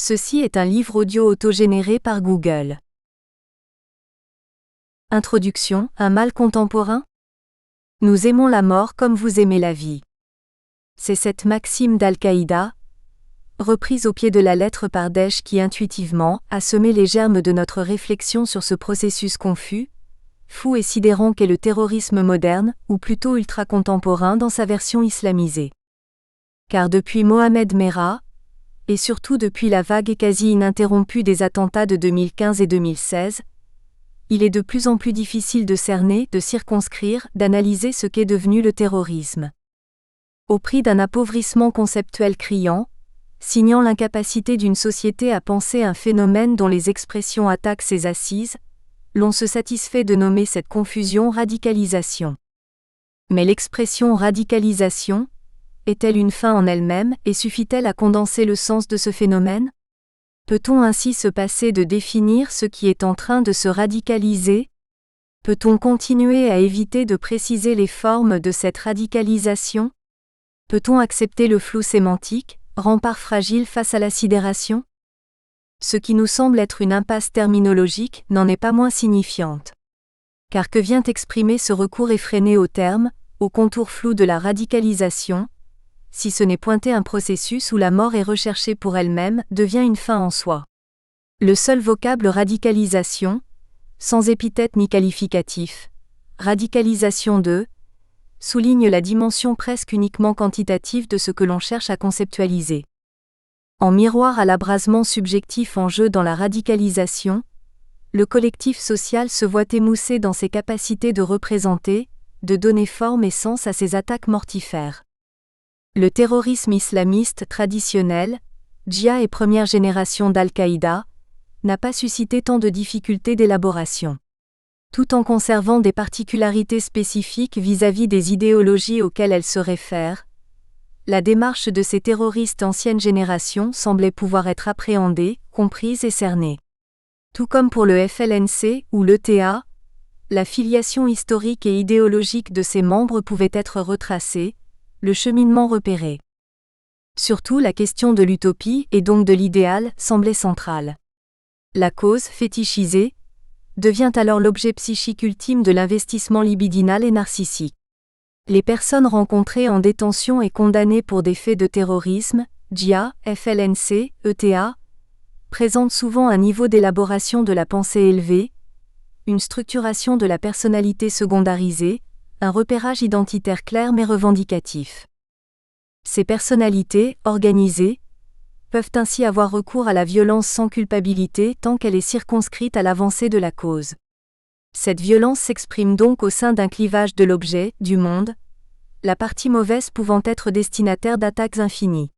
Ceci est un livre audio autogénéré par Google. Introduction, un mal contemporain? Nous aimons la mort comme vous aimez la vie. C'est cette maxime d'Al-Qaïda, reprise au pied de la lettre par Daesh qui intuitivement a semé les germes de notre réflexion sur ce processus confus, fou et sidérant qu'est le terrorisme moderne, ou plutôt ultra-contemporain dans sa version islamisée. Car depuis Mohamed Merah, et surtout depuis la vague et quasi ininterrompue des attentats de 2015 et 2016, il est de plus en plus difficile de cerner, de circonscrire, d'analyser ce qu'est devenu le terrorisme. Au prix d'un appauvrissement conceptuel criant, signant l'incapacité d'une société à penser un phénomène dont les expressions attaquent ses assises, l'on se satisfait de nommer cette confusion radicalisation. Mais l'expression radicalisation est-elle une fin en elle-même et suffit-elle à condenser le sens de ce phénomène? Peut-on ainsi se passer de définir ce qui est en train de se radicaliser? Peut-on continuer à éviter de préciser les formes de cette radicalisation? Peut-on accepter le flou sémantique, rempart fragile face à la sidération? Ce qui nous semble être une impasse terminologique n'en est pas moins signifiante. Car que vient exprimer ce recours effréné au terme, au contour flou de la radicalisation, si ce n'est pointer un processus où la mort est recherchée pour elle-même, devient une fin en soi. Le seul vocable radicalisation, sans épithète ni qualificatif, radicalisation de, souligne la dimension presque uniquement quantitative de ce que l'on cherche à conceptualiser. En miroir à l'abrasement subjectif en jeu dans la radicalisation, le collectif social se voit émoussé dans ses capacités de représenter, de donner forme et sens à ses attaques mortifères. Le terrorisme islamiste traditionnel, djihad et première génération d'Al-Qaïda, n'a pas suscité tant de difficultés d'élaboration. Tout en conservant des particularités spécifiques vis-à-vis des idéologies auxquelles elle se réfère, la démarche de ces terroristes ancienne génération semblait pouvoir être appréhendée, comprise et cernée. Tout comme pour le FLNC ou l'ETA, la filiation historique et idéologique de ses membres pouvait être retracée, le cheminement repéré. Surtout la question de l'utopie et donc de l'idéal semblait centrale. La cause, fétichisée, devient alors l'objet psychique ultime de l'investissement libidinal et narcissique. Les personnes rencontrées en détention et condamnées pour des faits de terrorisme, djihad, FLNC, ETA, présentent souvent un niveau d'élaboration de la pensée élevé, une structuration de la personnalité secondarisée, un repérage identitaire clair mais revendicatif. Ces personnalités, organisées, peuvent ainsi avoir recours à la violence sans culpabilité tant qu'elle est circonscrite à l'avancée de la cause. Cette violence s'exprime donc au sein d'un clivage de l'objet, du monde, la partie mauvaise pouvant être destinataire d'attaques infinies.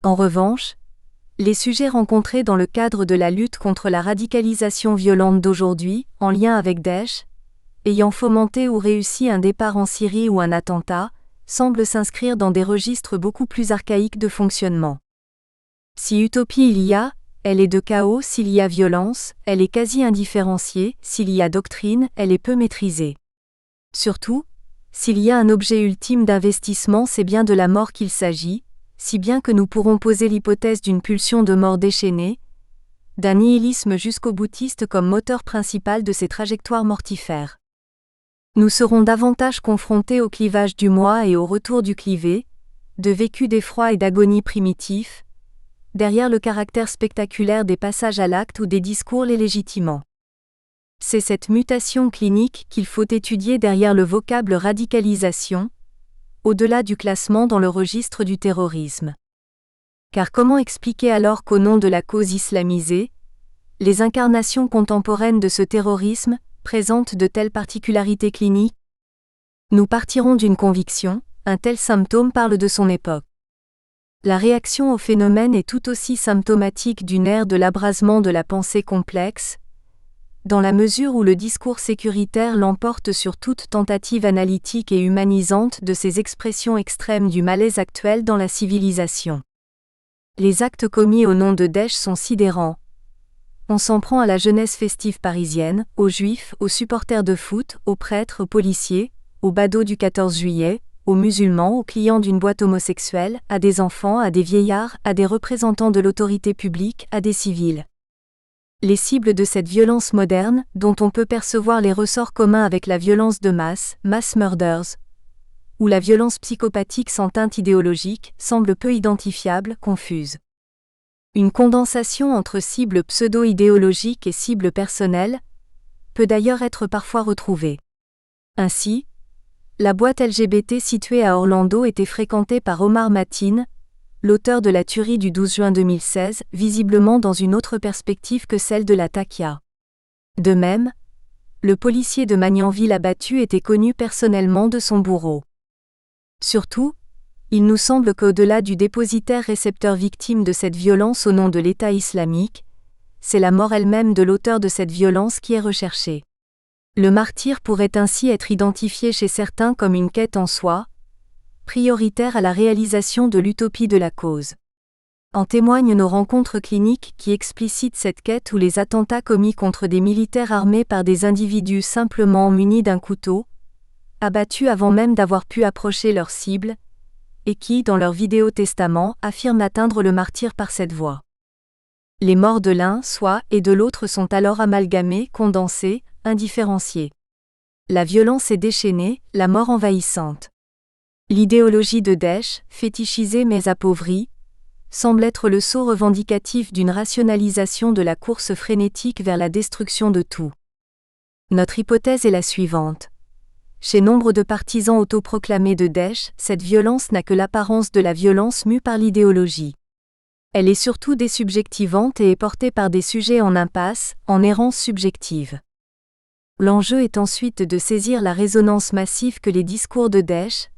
En revanche, les sujets rencontrés dans le cadre de la lutte contre la radicalisation violente d'aujourd'hui, en lien avec Daesh, ayant fomenté ou réussi un départ en Syrie ou un attentat, semblent s'inscrire dans des registres beaucoup plus archaïques de fonctionnement. Si utopie il y a, elle est de chaos. S'il y a violence, elle est quasi indifférenciée. S'il y a doctrine, elle est peu maîtrisée. Surtout, s'il y a un objet ultime d'investissement, c'est bien de la mort qu'il s'agit, si bien que nous pourrons poser l'hypothèse d'une pulsion de mort déchaînée, d'un nihilisme jusqu'au boutiste comme moteur principal de ces trajectoires mortifères. Nous serons davantage confrontés au clivage du moi et au retour du clivé, de vécus d'effroi et d'agonie primitifs, derrière le caractère spectaculaire des passages à l'acte ou des discours les légitimant. C'est cette mutation clinique qu'il faut étudier derrière le vocable radicalisation, au-delà du classement dans le registre du terrorisme. Car comment expliquer alors qu'au nom de la cause islamisée, les incarnations contemporaines de ce terrorisme présentent de telles particularités cliniques? Nous partirons d'une conviction, un tel symptôme parle de son époque. La réaction au phénomène est tout aussi symptomatique d'une ère de l'abrasement de la pensée complexe, dans la mesure où le discours sécuritaire l'emporte sur toute tentative analytique et humanisante de ces expressions extrêmes du malaise actuel dans la civilisation. Les actes commis au nom de Daesh sont sidérants. On s'en prend à la jeunesse festive parisienne, aux juifs, aux supporters de foot, aux prêtres, aux policiers, aux badauds du 14 juillet, aux musulmans, aux clients d'une boîte homosexuelle, à des enfants, à des vieillards, à des représentants de l'autorité publique, à des civils. Les cibles de cette violence moderne, dont on peut percevoir les ressorts communs avec la violence de masse, mass murders, ou la violence psychopathique sans teinte idéologique, semblent peu identifiables, confuses. Une condensation entre cibles pseudo-idéologiques et cibles personnelles peut d'ailleurs être parfois retrouvée. Ainsi, la boîte LGBT située à Orlando était fréquentée par Omar Mateen, l'auteur de la tuerie du 12 juin 2016, visiblement dans une autre perspective que celle de la Taqiyya. De même, le policier de Magnanville abattu était connu personnellement de son bourreau. Surtout, il nous semble qu'au-delà du dépositaire-récepteur victime de cette violence au nom de l'État islamique, c'est la mort elle-même de l'auteur de cette violence qui est recherchée. Le martyr pourrait ainsi être identifié chez certains comme une quête en soi, prioritaire à la réalisation de l'utopie de la cause. En témoignent nos rencontres cliniques qui explicitent cette quête ou les attentats commis contre des militaires armés par des individus simplement munis d'un couteau, abattus avant même d'avoir pu approcher leur cible, et qui, dans leur vidéo testament, affirment atteindre le martyr par cette voie. Les morts de l'un, soit, et de l'autre sont alors amalgamés, condensés, indifférenciés. La violence est déchaînée, la mort envahissante. L'idéologie de Daesh, fétichisée mais appauvrie, semble être le sceau revendicatif d'une rationalisation de la course frénétique vers la destruction de tout. Notre hypothèse est la suivante. Chez nombre de partisans autoproclamés de Daesh, cette violence n'a que l'apparence de la violence mue par l'idéologie. Elle est surtout désubjectivante et est portée par des sujets en impasse, en errance subjective. L'enjeu est ensuite de saisir la résonance massive que les discours de Daesh,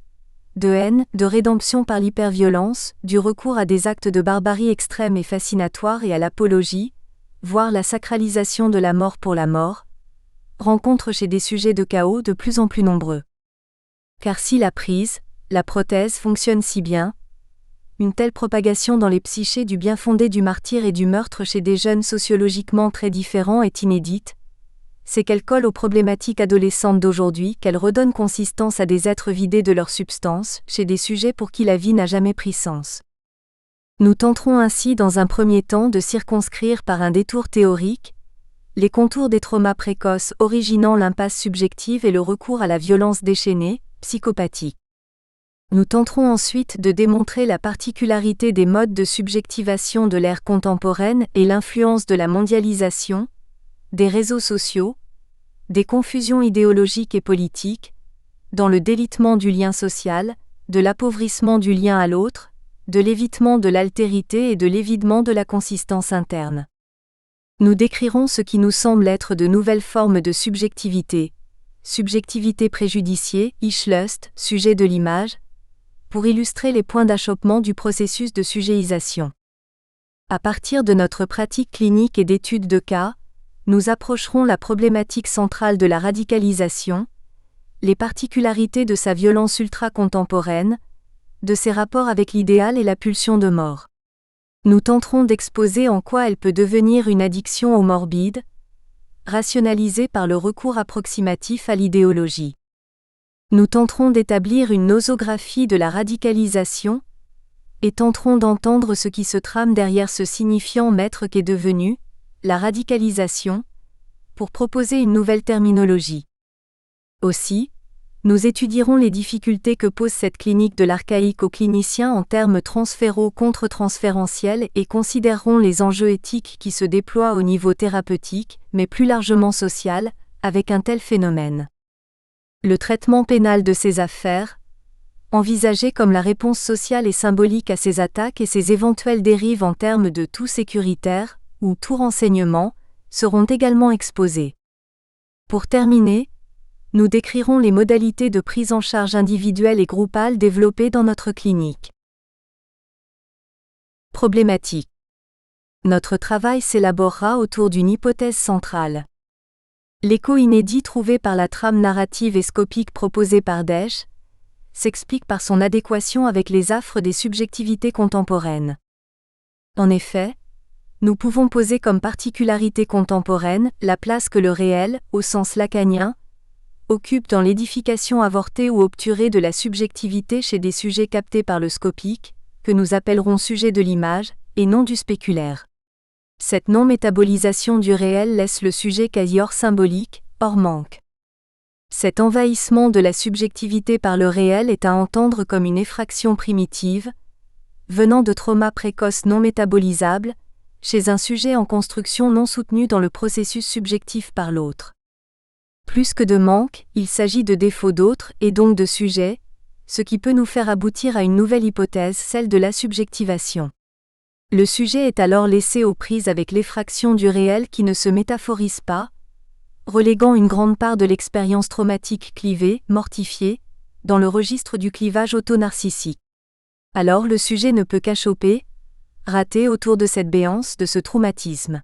de haine, de rédemption par l'hyperviolence, du recours à des actes de barbarie extrême et fascinatoire et à l'apologie, voire la sacralisation de la mort pour la mort, rencontrent chez des sujets de chaos de plus en plus nombreux. Car si la prise, la prothèse fonctionne si bien, une telle propagation dans les psychés du bien-fondé du martyr et du meurtre chez des jeunes sociologiquement très différents est inédite, c'est qu'elle colle aux problématiques adolescentes d'aujourd'hui, qu'elle redonne consistance à des êtres vidés de leur substance, chez des sujets pour qui la vie n'a jamais pris sens. Nous tenterons ainsi dans un premier temps de circonscrire par un détour théorique les contours des traumas précoces originant l'impasse subjective et le recours à la violence déchaînée, psychopathique. Nous tenterons ensuite de démontrer la particularité des modes de subjectivation de l'ère contemporaine et l'influence de la mondialisation, des réseaux sociaux, des confusions idéologiques et politiques, dans le délitement du lien social, de l'appauvrissement du lien à l'autre, de l'évitement de l'altérité et de l'évidement de la consistance interne. Nous décrirons ce qui nous semble être de nouvelles formes de subjectivité préjudiciée, Ich-Lust, sujet de l'image, pour illustrer les points d'achoppement du processus de sujéisation. À partir de notre pratique clinique et d'études de cas, nous approcherons la problématique centrale de la radicalisation, les particularités de sa violence ultra-contemporaine, de ses rapports avec l'idéal et la pulsion de mort. Nous tenterons d'exposer en quoi elle peut devenir une addiction au morbide, rationalisée par le recours approximatif à l'idéologie. Nous tenterons d'établir une nosographie de la radicalisation, et tenterons d'entendre ce qui se trame derrière ce signifiant maître qu'est devenu la radicalisation, pour proposer une nouvelle terminologie. Aussi, nous étudierons les difficultés que pose cette clinique de l'archaïque aux cliniciens en termes transféraux contre-transférentiels et considérerons les enjeux éthiques qui se déploient au niveau thérapeutique, mais plus largement social, avec un tel phénomène. Le traitement pénal de ces affaires, envisagé comme la réponse sociale et symbolique à ces attaques et ces éventuelles dérives en termes de tout sécuritaire, ou tout renseignement, seront également exposés. Pour terminer, nous décrirons les modalités de prise en charge individuelle et groupale développées dans notre clinique. Problématique. Notre travail s'élaborera autour d'une hypothèse centrale. L'écho inédit trouvé par la trame narrative et scopique proposée par Daesh s'explique par son adéquation avec les affres des subjectivités contemporaines. En effet, nous pouvons poser comme particularité contemporaine la place que le réel, au sens lacanien, occupe dans l'édification avortée ou obturée de la subjectivité chez des sujets captés par le scopique, que nous appellerons sujets de l'image, et non du spéculaire. Cette non-métabolisation du réel laisse le sujet quasi hors symbolique, hors manque. Cet envahissement de la subjectivité par le réel est à entendre comme une effraction primitive, venant de traumas précoces non métabolisables, chez un sujet en construction non soutenu dans le processus subjectif par l'autre. Plus que de manque, il s'agit de défauts d'autres et donc de sujets, ce qui peut nous faire aboutir à une nouvelle hypothèse, celle de la subjectivation. Le sujet est alors laissé aux prises avec l'effraction du réel qui ne se métaphorise pas, reléguant une grande part de l'expérience traumatique clivée, mortifiée, dans le registre du clivage auto-narcissique. Alors le sujet ne peut qu'achoper, rater autour de cette béance, de ce traumatisme.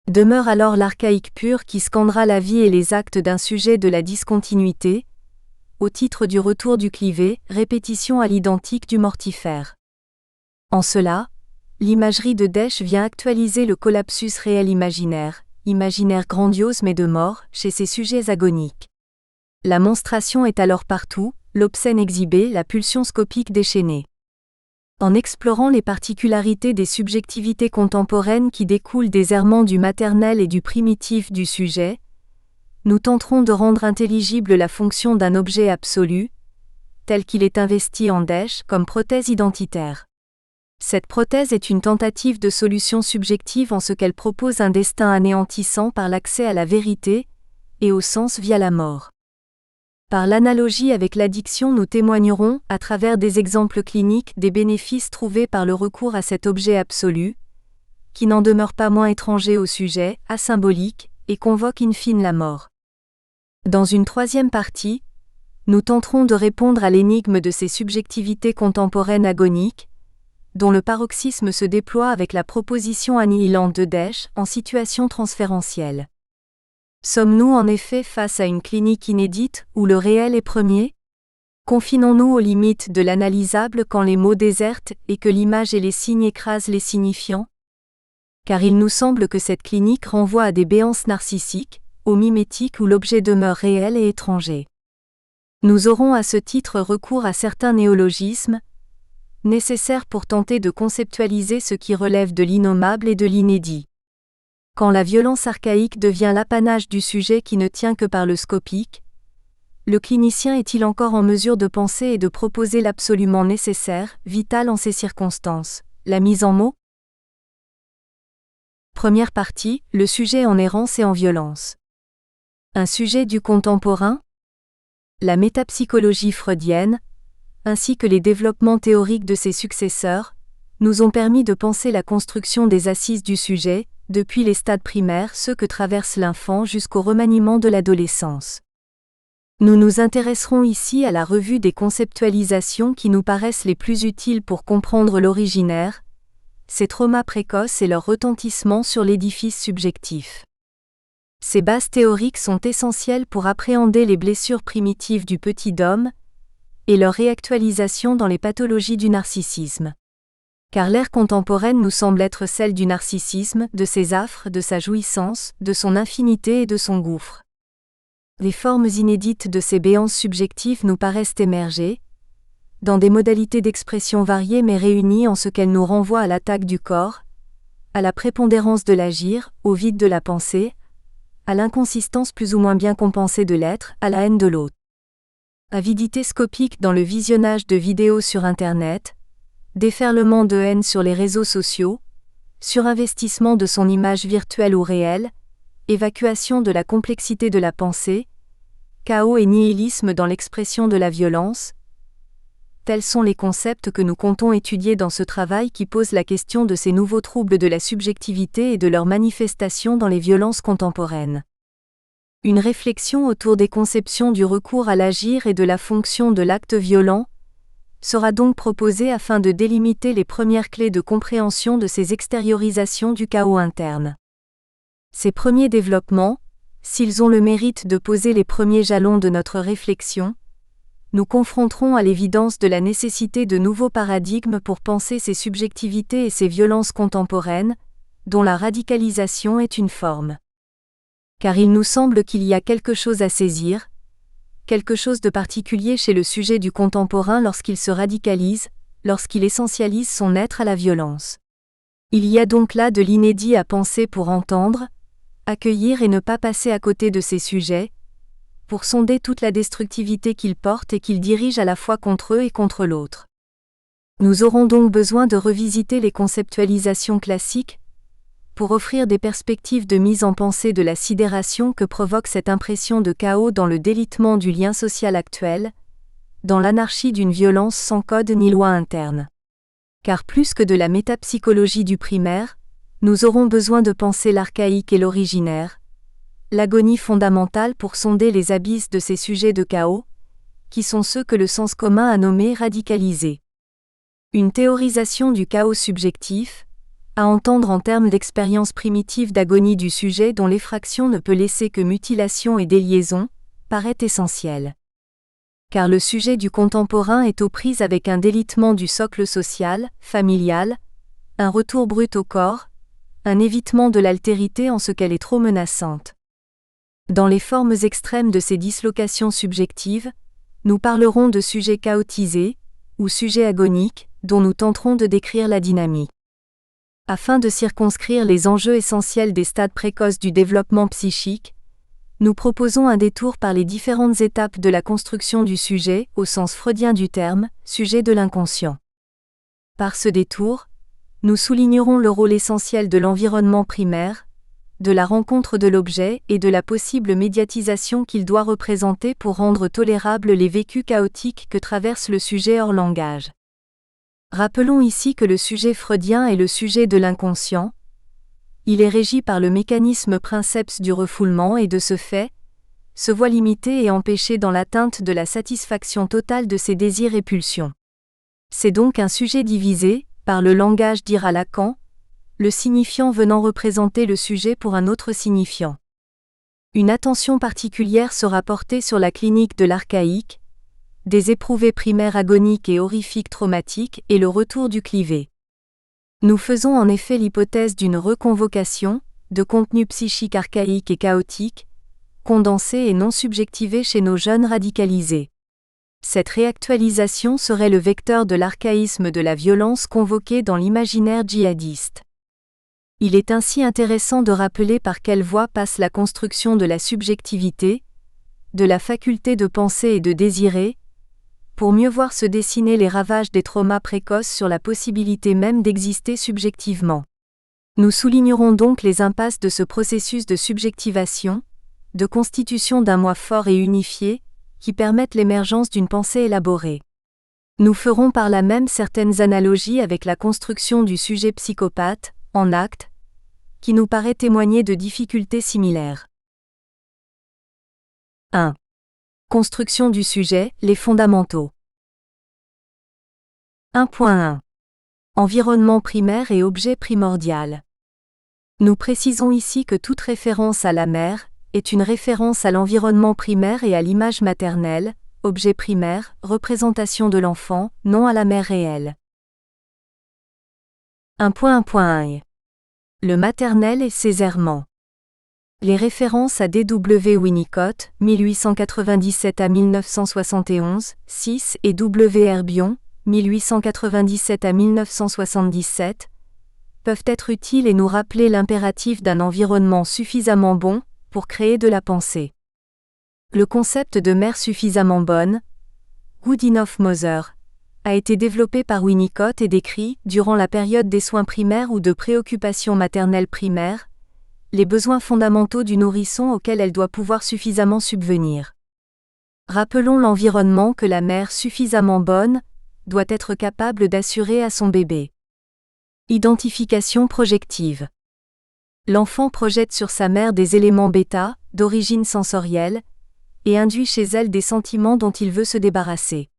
Demeure alors l'archaïque pur qui scandera la vie et les actes d'un sujet de la discontinuité, au titre du retour du clivé, répétition à l'identique du mortifère. En cela, l'imagerie de Desch vient actualiser le collapsus réel imaginaire grandiose mais de mort, chez ces sujets agoniques. La monstration est alors partout, l'obscène exhibé, la pulsion scopique déchaînée. En explorant les particularités des subjectivités contemporaines qui découlent des errements du maternel et du primitif du sujet, nous tenterons de rendre intelligible la fonction d'un objet absolu, tel qu'il est investi en Desch comme prothèse identitaire. Cette prothèse est une tentative de solution subjective en ce qu'elle propose un destin anéantissant par l'accès à la vérité et au sens via la mort. Par l'analogie avec l'addiction, nous témoignerons, à travers des exemples cliniques, des bénéfices trouvés par le recours à cet objet absolu, qui n'en demeure pas moins étranger au sujet, asymbolique, et convoque in fine la mort. Dans une troisième partie, nous tenterons de répondre à l'énigme de ces subjectivités contemporaines agoniques, dont le paroxysme se déploie avec la proposition annihilante de Desch en situation transférentielle. Sommes-nous en effet face à une clinique inédite où le réel est premier ? Confinons-nous aux limites de l'analysable quand les mots désertent et que l'image et les signes écrasent les signifiants ? Car il nous semble que cette clinique renvoie à des béances narcissiques, au mimétique où l'objet demeure réel et étranger. Nous aurons à ce titre recours à certains néologismes, nécessaires pour tenter de conceptualiser ce qui relève de l'innommable et de l'inédit. Quand la violence archaïque devient l'apanage du sujet qui ne tient que par le scopique, le clinicien est-il encore en mesure de penser et de proposer l'absolument nécessaire, vital en ces circonstances, la mise en mots ? Première partie, le sujet en errance et en violence. Un sujet du contemporain ? La métapsychologie freudienne, ainsi que les développements théoriques de ses successeurs, nous ont permis de penser la construction des assises du sujet, depuis les stades primaires, ceux que traverse l'enfant jusqu'au remaniement de l'adolescence. Nous nous intéresserons ici à la revue des conceptualisations qui nous paraissent les plus utiles pour comprendre l'originaire, ses traumas précoces et leur retentissement sur l'édifice subjectif. Ces bases théoriques sont essentielles pour appréhender les blessures primitives du petit homme, et leur réactualisation dans les pathologies du narcissisme. Car l'ère contemporaine nous semble être celle du narcissisme, de ses affres, de sa jouissance, de son infinité et de son gouffre. Les formes inédites de ces béances subjectives nous paraissent émerger, dans des modalités d'expression variées mais réunies en ce qu'elles nous renvoient à l'attaque du corps, à la prépondérance de l'agir, au vide de la pensée, à l'inconsistance plus ou moins bien compensée de l'être, à la haine de l'autre. Avidité scopique dans le visionnage de vidéos sur Internet, déferlement de haine sur les réseaux sociaux, surinvestissement de son image virtuelle ou réelle, évacuation de la complexité de la pensée, chaos et nihilisme dans l'expression de la violence. Tels sont les concepts que nous comptons étudier dans ce travail qui pose la question de ces nouveaux troubles de la subjectivité et de leur manifestation dans les violences contemporaines. Une réflexion autour des conceptions du recours à l'agir et de la fonction de l'acte violent sera donc proposée afin de délimiter les premières clés de compréhension de ces extériorisations du chaos interne. Ces premiers développements, s'ils ont le mérite de poser les premiers jalons de notre réflexion, nous confronterons à l'évidence de la nécessité de nouveaux paradigmes pour penser ces subjectivités et ces violences contemporaines, dont la radicalisation est une forme. Car il nous semble qu'il y a quelque chose à saisir, quelque chose de particulier chez le sujet du contemporain lorsqu'il se radicalise, lorsqu'il essentialise son être à la violence. Il y a donc là de l'inédit à penser pour entendre, accueillir et ne pas passer à côté de ces sujets, pour sonder toute la destructivité qu'ils portent et qu'ils dirigent à la fois contre eux et contre l'autre. Nous aurons donc besoin de revisiter les conceptualisations classiques, pour offrir des perspectives de mise en pensée de la sidération que provoque cette impression de chaos dans le délitement du lien social actuel, dans l'anarchie d'une violence sans code ni loi interne. Car plus que de la métapsychologie du primaire, nous aurons besoin de penser l'archaïque et l'originaire, l'agonie fondamentale pour sonder les abysses de ces sujets de chaos, qui sont ceux que le sens commun a nommés radicalisés. Une théorisation du chaos subjectif, à entendre en termes d'expérience primitive d'agonie du sujet dont l'effraction ne peut laisser que mutilation et déliaison, paraît essentielle. Car le sujet du contemporain est aux prises avec un délitement du socle social, familial, un retour brut au corps, un évitement de l'altérité en ce qu'elle est trop menaçante. Dans les formes extrêmes de ces dislocations subjectives, nous parlerons de sujets chaotisés, ou sujets agoniques, dont nous tenterons de décrire la dynamique. Afin de circonscrire les enjeux essentiels des stades précoces du développement psychique, nous proposons un détour par les différentes étapes de la construction du sujet, au sens freudien du terme, sujet de l'inconscient. Par ce détour, nous soulignerons le rôle essentiel de l'environnement primaire, de la rencontre de l'objet et de la possible médiatisation qu'il doit représenter pour rendre tolérables les vécus chaotiques que traverse le sujet hors langage. Rappelons ici que le sujet freudien est le sujet de l'inconscient. Il est régi par le mécanisme princeps du refoulement et de ce fait, se voit limité et empêché dans l'atteinte de la satisfaction totale de ses désirs et pulsions. C'est donc un sujet divisé, par le langage dira Lacan, le signifiant venant représenter le sujet pour un autre signifiant. Une attention particulière sera portée sur la clinique de l'archaïque, des éprouvés primaires agoniques et horrifiques traumatiques et le retour du clivé. Nous faisons en effet l'hypothèse d'une reconvocation, de contenu psychique archaïque et chaotique, condensé et non subjectivé chez nos jeunes radicalisés. Cette réactualisation serait le vecteur de l'archaïsme de la violence convoquée dans l'imaginaire djihadiste. Il est ainsi intéressant de rappeler par quelle voie passe la construction de la subjectivité, de la faculté de penser et de désirer, pour mieux voir se dessiner les ravages des traumas précoces sur la possibilité même d'exister subjectivement. Nous soulignerons donc les impasses de ce processus de subjectivation, de constitution d'un moi fort et unifié, qui permettent l'émergence d'une pensée élaborée. Nous ferons par là même certaines analogies avec la construction du sujet psychopathe, en acte, qui nous paraît témoigner de difficultés similaires. 1. Construction du sujet, les fondamentaux. 1.1. Environnement primaire et objet primordial. Nous précisons ici que toute référence à la mère est une référence à l'environnement primaire et à l'image maternelle, objet primaire, représentation de l'enfant, non à la mère réelle. 1.1. Le maternel et ses errements. Les références à D.W. Winnicott, 1897 à 1971, 6 et W. Herbion, 1897 à 1977, peuvent être utiles et nous rappeler l'impératif d'un environnement suffisamment bon pour créer de la pensée. Le concept de mère suffisamment bonne, good enough mother, a été développé par Winnicott et décrit, durant la période des soins primaires ou de préoccupation maternelle primaire, les besoins fondamentaux du nourrisson auxquels elle doit pouvoir suffisamment subvenir. Rappelons l'environnement que la mère suffisamment bonne doit être capable d'assurer à son bébé. Identification projective. L'enfant projette sur sa mère des éléments bêta, d'origine sensorielle, et induit chez elle des sentiments dont il veut se débarrasser.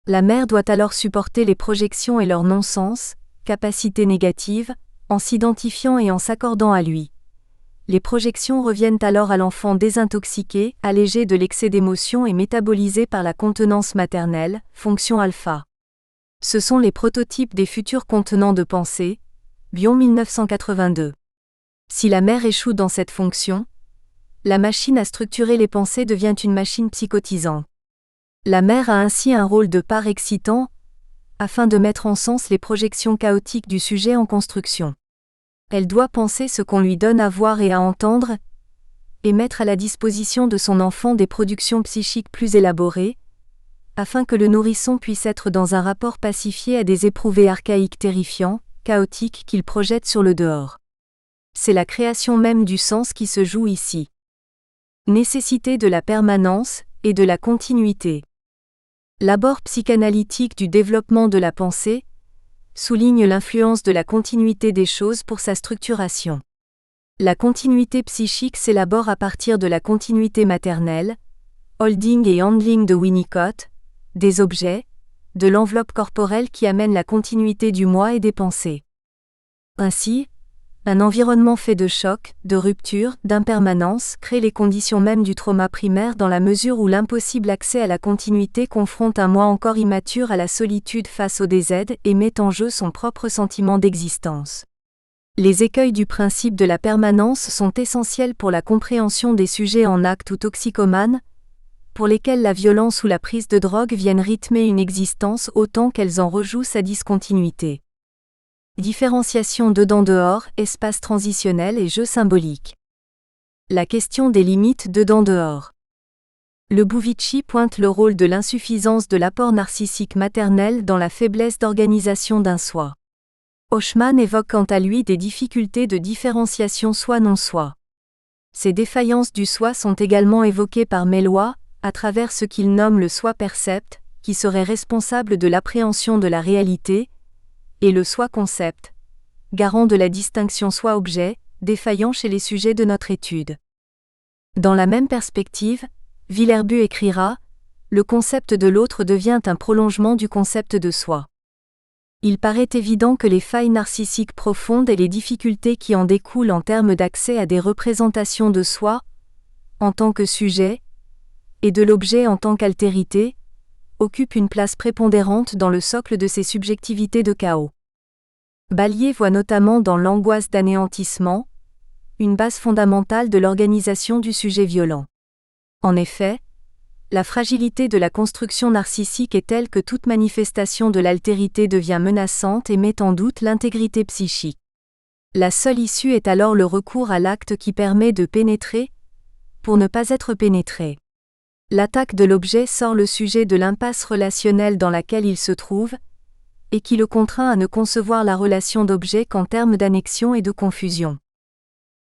La mère doit alors supporter les projections et leur non-sens, capacités négatives, en s'identifiant et en s'accordant à lui. Les projections reviennent alors à l'enfant désintoxiqué, allégé de l'excès d'émotions et métabolisé par la contenance maternelle, fonction alpha. Ce sont les prototypes des futurs contenants de pensée, Bion 1982. Si la mère échoue dans cette fonction, La machine à structurer les pensées devient une machine psychotisante. La mère a ainsi un rôle de part excitant, afin de mettre en sens les projections chaotiques du sujet en construction. Elle doit penser ce qu'on lui donne à voir et à entendre, et mettre à la disposition de son enfant des productions psychiques plus élaborées, afin que le nourrisson puisse être dans un rapport pacifié à des éprouvés archaïques terrifiants, chaotiques qu'il projette sur le dehors. C'est la création même du sens qui se joue ici. Nécessité de la permanence et de la continuité. L'abord psychanalytique du développement de la pensée souligne l'influence de la continuité des choses pour sa structuration. La continuité psychique s'élabore à partir de la continuité maternelle, holding et handling de Winnicott, des objets, de l'enveloppe corporelle qui amène la continuité du moi et des pensées. Ainsi, un environnement fait de choc, de rupture, d'impermanence crée les conditions mêmes du trauma primaire dans la mesure où l'impossible accès à la continuité confronte un moi encore immature à la solitude face au DZ et met en jeu son propre sentiment d'existence. Les écueils du principe de la permanence sont essentiels pour la compréhension des sujets en acte ou toxicomanes, pour lesquels la violence ou la prise de drogue viennent rythmer une existence autant qu'elles en rejouent sa discontinuité. Différenciation dedans-dehors, espace transitionnel et jeu symbolique. La question des limites dedans-dehors. Lebovici pointe le rôle de l'insuffisance de l'apport narcissique maternel dans la faiblesse d'organisation d'un soi. Hochman évoque quant à lui des difficultés de différenciation soi-non-soi. Ces défaillances du soi sont également évoquées par Melloy, à travers ce qu'il nomme le soi-percept, qui serait responsable de l'appréhension de la réalité, et le soi-concept, garant de la distinction soi-objet, défaillant chez les sujets de notre étude. Dans la même perspective, Villerbu écrira « Le concept de l'autre devient un prolongement du concept de soi ». Il paraît évident que les failles narcissiques profondes et les difficultés qui en découlent en termes d'accès à des représentations de soi, en tant que sujet, et de l'objet en tant qu'altérité, occupent une place prépondérante dans le socle de ces subjectivités de chaos. Ballier voit notamment dans l'angoisse d'anéantissement une base fondamentale de l'organisation du sujet violent. En effet, la fragilité de la construction narcissique est telle que toute manifestation de l'altérité devient menaçante et met en doute l'intégrité psychique. La seule issue est alors le recours à l'acte qui permet de pénétrer, pour ne pas être pénétré. L'attaque de l'objet sort le sujet de l'impasse relationnelle dans laquelle il se trouve, et qui le contraint à ne concevoir la relation d'objet qu'en termes d'annexion et de confusion.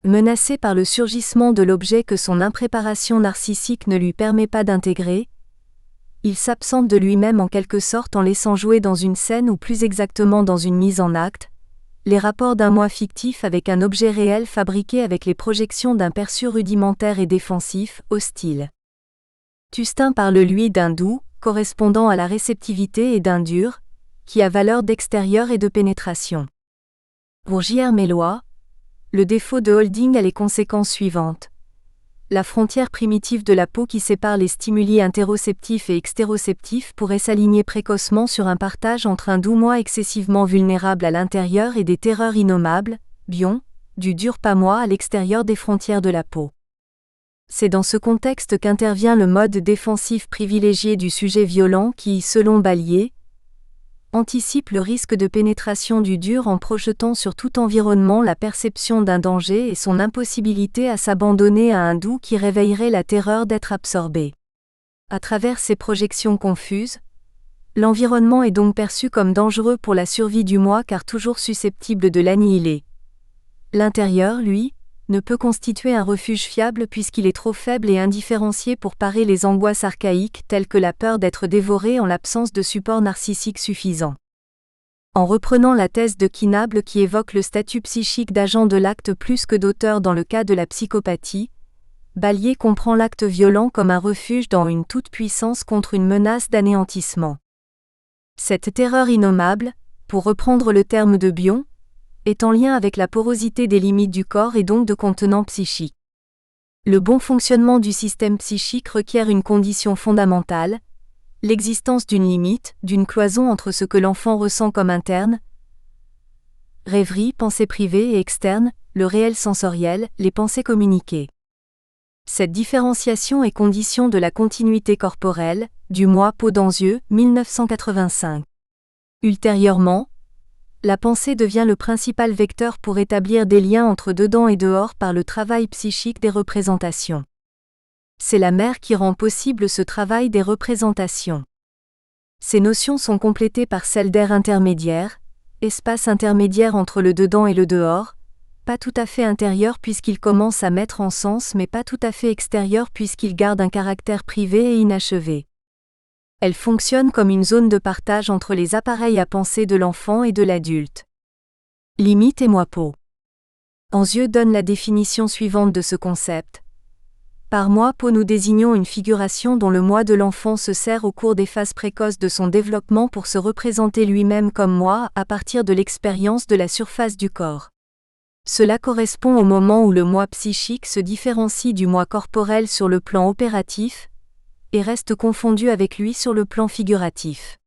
Menacé par le surgissement de l'objet que son impréparation narcissique ne lui permet pas d'intégrer, il s'absente de lui-même en quelque sorte en laissant jouer dans une scène ou plus exactement dans une mise en acte, les rapports d'un moi fictif avec un objet réel fabriqué avec les projections d'un perçu rudimentaire et défensif, hostile. Tustin parle lui d'un doux, correspondant à la réceptivité et d'un dur, qui a valeur d'extérieur et de pénétration. Pour J.R. Melloy, le défaut de holding a les conséquences suivantes. La frontière primitive de la peau qui sépare les stimuli interoceptifs et extéroceptifs pourrait s'aligner précocement sur un partage entre un doux moi excessivement vulnérable à l'intérieur et des terreurs innommables, bion, du dur pas moi à l'extérieur des frontières de la peau. C'est dans ce contexte qu'intervient le mode défensif privilégié du sujet violent qui, selon Ballier, anticipe le risque de pénétration du dur en projetant sur tout environnement la perception d'un danger et son impossibilité à s'abandonner à un doux qui réveillerait la terreur d'être absorbé. À travers ces projections confuses, l'environnement est donc perçu comme dangereux pour la survie du moi car toujours susceptible de l'annihiler. L'intérieur, lui, ne peut constituer un refuge fiable puisqu'il est trop faible et indifférencié pour parer les angoisses archaïques telles que la peur d'être dévoré en l'absence de support narcissique suffisant. En reprenant la thèse de Kinable qui évoque le statut psychique d'agent de l'acte plus que d'auteur dans le cas de la psychopathie, Ballier comprend l'acte violent comme un refuge dans une toute-puissance contre une menace d'anéantissement. Cette terreur innommable, pour reprendre le terme de Bion, est en lien avec la porosité des limites du corps et donc de contenants psychiques. Le bon fonctionnement du système psychique requiert une condition fondamentale, l'existence d'une limite, d'une cloison entre ce que l'enfant ressent comme interne, rêverie, pensée privée et externe, le réel sensoriel, les pensées communiquées. Cette différenciation est condition de la continuité corporelle, du moi peau dans yeux, 1985. Ultérieurement, la pensée devient le principal vecteur pour établir des liens entre dedans et dehors par le travail psychique des représentations. C'est la mère qui rend possible ce travail des représentations. Ces notions sont complétées par celles d'air intermédiaire, espace intermédiaire entre le dedans et le dehors, pas tout à fait intérieur puisqu'il commence à mettre en sens mais pas tout à fait extérieur puisqu'il garde un caractère privé et inachevé. Elle fonctionne comme une zone de partage entre les appareils à penser de l'enfant et de l'adulte. Limite et moi-peau. Anzieux donne la définition suivante de ce concept. Par moi-peau nous désignons une figuration dont le moi de l'enfant se sert au cours des phases précoces de son développement pour se représenter lui-même comme moi à partir de l'expérience de la surface du corps. Cela correspond au moment où le moi psychique se différencie du moi corporel sur le plan opératif, et reste confondu avec lui sur le plan figuratif.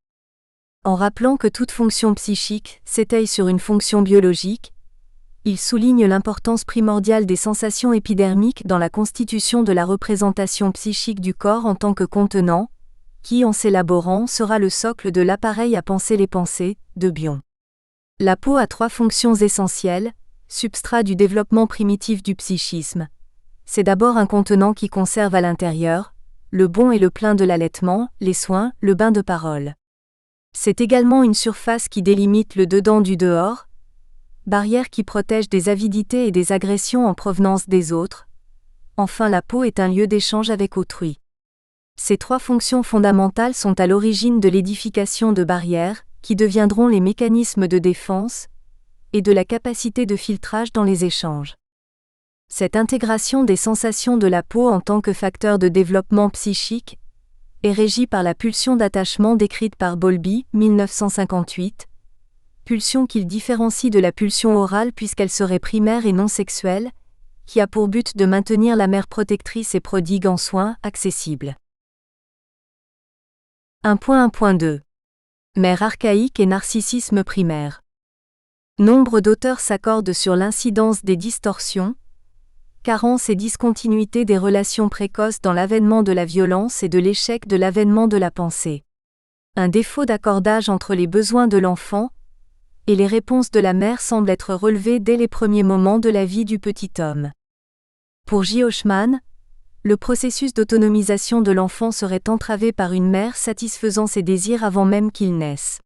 En rappelant que toute fonction psychique s'étaye sur une fonction biologique, il souligne l'importance primordiale des sensations épidermiques dans la constitution de la représentation psychique du corps en tant que contenant, qui en s'élaborant sera le socle de l'appareil à penser les pensées, de Bion. La peau a 3 fonctions essentielles, substrat du développement primitif du psychisme. C'est d'abord un contenant qui conserve à l'intérieur, le bon et le plein de l'allaitement, les soins, le bain de parole. C'est également une surface qui délimite le dedans du dehors, barrière qui protège des avidités et des agressions en provenance des autres. Enfin, la peau est un lieu d'échange avec autrui. Ces 3 fonctions fondamentales sont à l'origine de l'édification de barrières, qui deviendront les mécanismes de défense, et de la capacité de filtrage dans les échanges. Cette intégration des sensations de la peau en tant que facteur de développement psychique est régie par la pulsion d'attachement décrite par Bowlby, 1958, pulsion qu'il différencie de la pulsion orale puisqu'elle serait primaire et non sexuelle, qui a pour but de maintenir la mère protectrice et prodigue en soins accessible. 1.1.2 Mère archaïque et narcissisme primaire. Nombre d'auteurs s'accordent sur l'incidence des distorsions, carences et discontinuités des relations précoces dans l'avènement de la violence et de l'échec de l'avènement de la pensée. Un défaut d'accordage entre les besoins de l'enfant et les réponses de la mère semble être relevé dès les premiers moments de la vie du petit homme. Pour J. Hochman, le processus d'autonomisation de l'enfant serait entravé par une mère satisfaisant ses désirs avant même qu'ils naissent.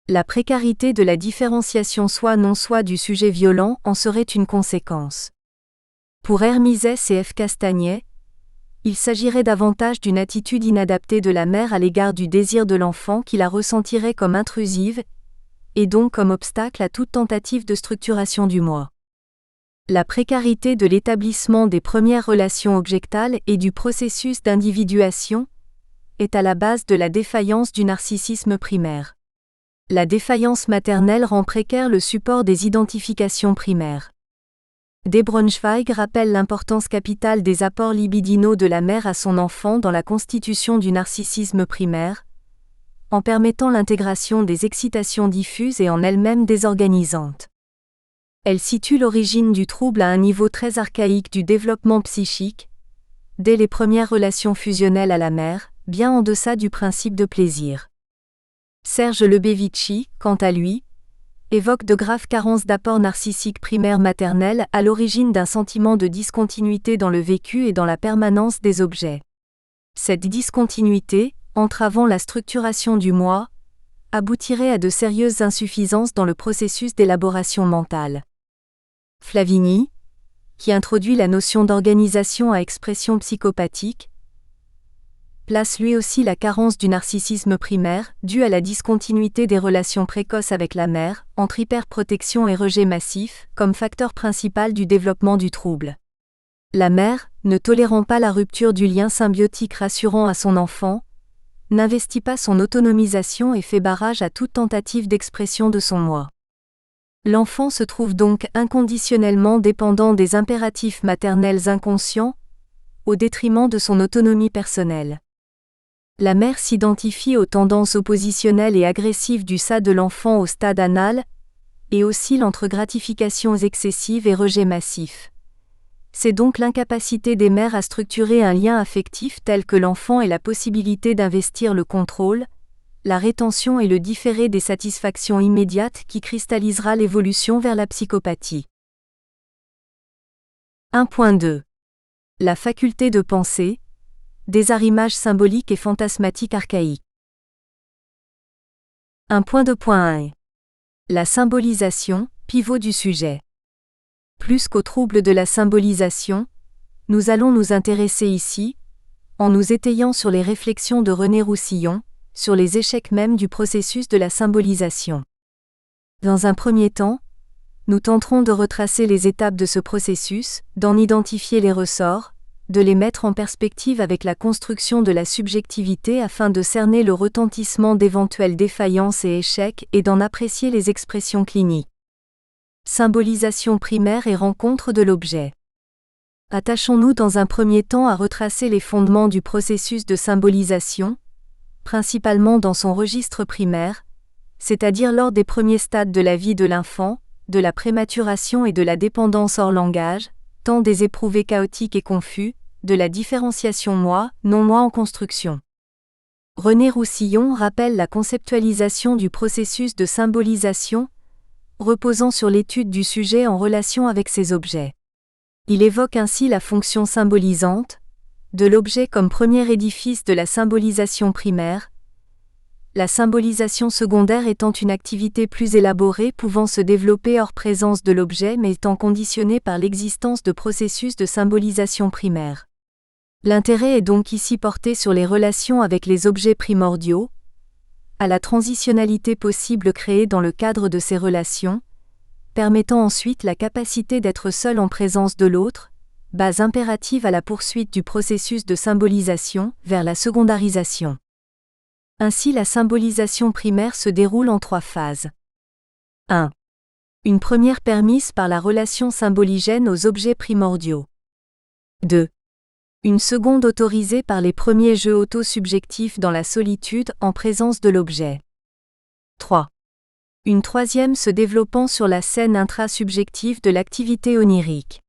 La précarité de la différenciation soit-non soit du sujet violent en serait une conséquence. Pour Hermizès et F. Castagnet, il s'agirait davantage d'une attitude inadaptée de la mère à l'égard du désir de l'enfant qui la ressentirait comme intrusive, et donc comme obstacle à toute tentative de structuration du moi. La précarité de l'établissement des premières relations objectales et du processus d'individuation est à la base de la défaillance du narcissisme primaire. La défaillance maternelle rend précaire le support des identifications primaires. De Braunschweig rappelle l'importance capitale des apports libidinaux de la mère à son enfant dans la constitution du narcissisme primaire, en permettant l'intégration des excitations diffuses et en elles-mêmes désorganisantes. Elle situe l'origine du trouble à un niveau très archaïque du développement psychique, dès les premières relations fusionnelles à la mère, bien en deçà du principe de plaisir. Serge Lebevici, quant à lui, évoque de graves carences d'apport narcissique primaire maternel à l'origine d'un sentiment de discontinuité dans le vécu et dans la permanence des objets. Cette discontinuité, entravant la structuration du moi, aboutirait à de sérieuses insuffisances dans le processus d'élaboration mentale. Flavigny, qui introduit la notion d'organisation à expression psychopathique, place lui aussi la carence du narcissisme primaire, due à la discontinuité des relations précoces avec la mère, entre hyperprotection et rejet massif, comme facteur principal du développement du trouble. La mère, ne tolérant pas la rupture du lien symbiotique rassurant à son enfant, n'investit pas son autonomisation et fait barrage à toute tentative d'expression de son moi. L'enfant se trouve donc inconditionnellement dépendant des impératifs maternels inconscients, au détriment de son autonomie personnelle. La mère s'identifie aux tendances oppositionnelles et agressives du ça de l'enfant au stade anal, et oscille entre gratifications excessives et rejet massif. C'est donc l'incapacité des mères à structurer un lien affectif tel que l'enfant ait la possibilité d'investir le contrôle, la rétention et le différé des satisfactions immédiates qui cristallisera l'évolution vers la psychopathie. 1.2. La faculté de penser, désarrimage symbolique et fantasmatique archaïque. 1.2.1. La symbolisation, pivot du sujet. Plus qu'aux troubles de la symbolisation, nous allons nous intéresser ici, en nous étayant sur les réflexions de René Roussillon, sur les échecs même du processus de la symbolisation. Dans un premier temps, nous tenterons de retracer les étapes de ce processus, d'en identifier les ressorts, de les mettre en perspective avec la construction de la subjectivité afin de cerner le retentissement d'éventuelles défaillances et échecs et d'en apprécier les expressions cliniques. Symbolisation primaire et rencontre de l'objet. Attachons-nous dans un premier temps à retracer les fondements du processus de symbolisation, principalement dans son registre primaire, c'est-à-dire lors des premiers stades de la vie de l'enfant, de la prématuration et de la dépendance hors langage, tant des éprouvés chaotiques et confus, de la différenciation moi-non-moi en construction. René Roussillon rappelle la conceptualisation du processus de symbolisation, reposant sur l'étude du sujet en relation avec ses objets. Il évoque ainsi la fonction symbolisante, de l'objet comme premier édifice de la symbolisation primaire, la symbolisation secondaire étant une activité plus élaborée pouvant se développer hors présence de l'objet mais étant conditionnée par l'existence de processus de symbolisation primaire. L'intérêt est donc ici porté sur les relations avec les objets primordiaux, à la transitionnalité possible créée dans le cadre de ces relations, permettant ensuite la capacité d'être seul en présence de l'autre, base impérative à la poursuite du processus de symbolisation vers la secondarisation. Ainsi la symbolisation primaire se déroule en 3 phases. 1. Une première permise par la relation symboligène aux objets primordiaux. 2. Une seconde autorisée par les premiers jeux auto-subjectifs dans la solitude en présence de l'objet. 3. Une troisième se développant sur la scène intrasubjective de l'activité onirique.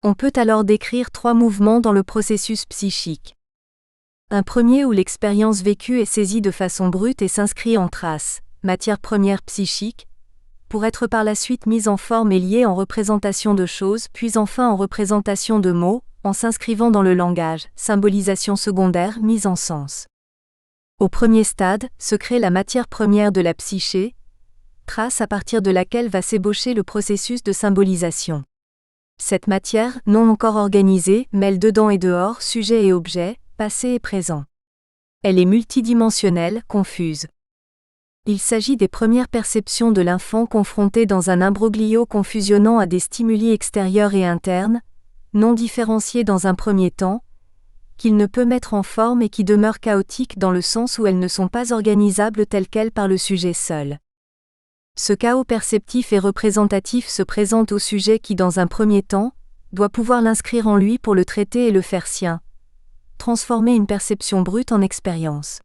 On peut alors décrire 3 mouvements dans le processus psychique. Un premier où l'expérience vécue est saisie de façon brute et s'inscrit en trace, matière première psychique, pour être par la suite mise en forme et liée en représentation de choses, puis enfin en représentation de mots, en s'inscrivant dans le langage, symbolisation secondaire mise en sens. Au premier stade, se crée la matière première de la psyché, trace à partir de laquelle va s'ébaucher le processus de symbolisation. Cette matière, non encore organisée, mêle dedans et dehors sujet et objet, passé et présent. Elle est multidimensionnelle, confuse. Il s'agit des premières perceptions de l'enfant confronté dans un imbroglio confusionnant à des stimuli extérieurs et internes, non différenciés dans un premier temps, qu'il ne peut mettre en forme et qui demeurent chaotiques dans le sens où elles ne sont pas organisables telles quelles par le sujet seul. Ce chaos perceptif et représentatif se présente au sujet qui dans un premier temps, doit pouvoir l'inscrire en lui pour le traiter et le faire sien. Transformer une perception brute en expérience.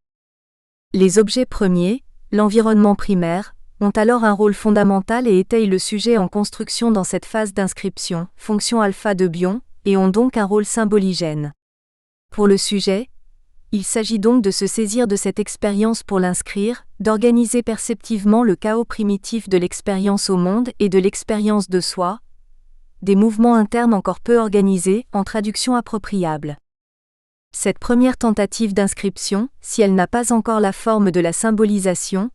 Les objets premiers, l'environnement primaire, ont alors un rôle fondamental et étayent le sujet en construction dans cette phase d'inscription, fonction alpha de Bion, et ont donc un rôle symboligène. Pour le sujet, il s'agit donc de se saisir de cette expérience pour l'inscrire, d'organiser perceptivement le chaos primitif de l'expérience au monde et de l'expérience de soi, des mouvements internes encore peu organisés, en traduction appropriable. Cette première tentative d'inscription, si elle n'a pas encore la forme de la symbolisation,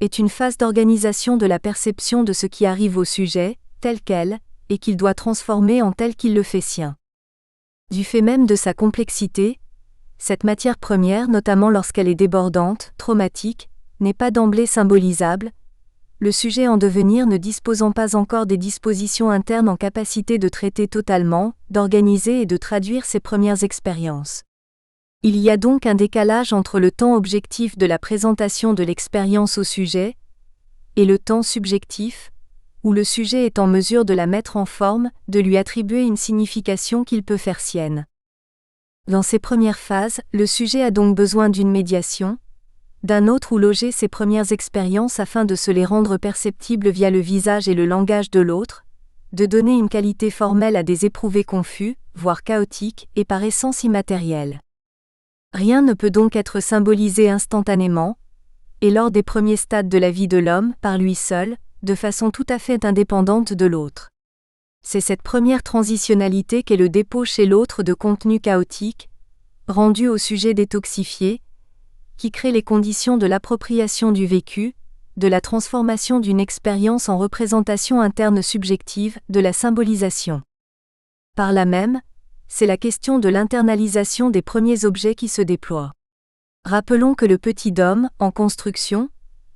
est une phase d'organisation de la perception de ce qui arrive au sujet, tel quel, et qu'il doit transformer en tel qu'il le fait sien. Du fait même de sa complexité, cette matière première, notamment lorsqu'elle est débordante, traumatique, n'est pas d'emblée symbolisable, le sujet en devenir ne disposant pas encore des dispositions internes en capacité de traiter totalement, d'organiser et de traduire ses premières expériences. Il y a donc un décalage entre le temps objectif de la présentation de l'expérience au sujet et le temps subjectif, où le sujet est en mesure de la mettre en forme, de lui attribuer une signification qu'il peut faire sienne. Dans ces premières phases, le sujet a donc besoin d'une médiation, d'un autre où loger ses premières expériences afin de se les rendre perceptibles via le visage et le langage de l'autre, de donner une qualité formelle à des éprouvés confus, voire chaotiques, et par essence immatériels. Rien ne peut donc être symbolisé instantanément, et lors des premiers stades de la vie de l'homme, par lui seul, de façon tout à fait indépendante de l'autre. C'est cette première transitionnalité qu'est le dépôt chez l'autre de contenus chaotiques, rendus au sujet détoxifié, qui crée les conditions de l'appropriation du vécu, de la transformation d'une expérience en représentation interne subjective, de la symbolisation. Par là même, c'est la question de l'internalisation des premiers objets qui se déploie. Rappelons que le petit Dom, en construction,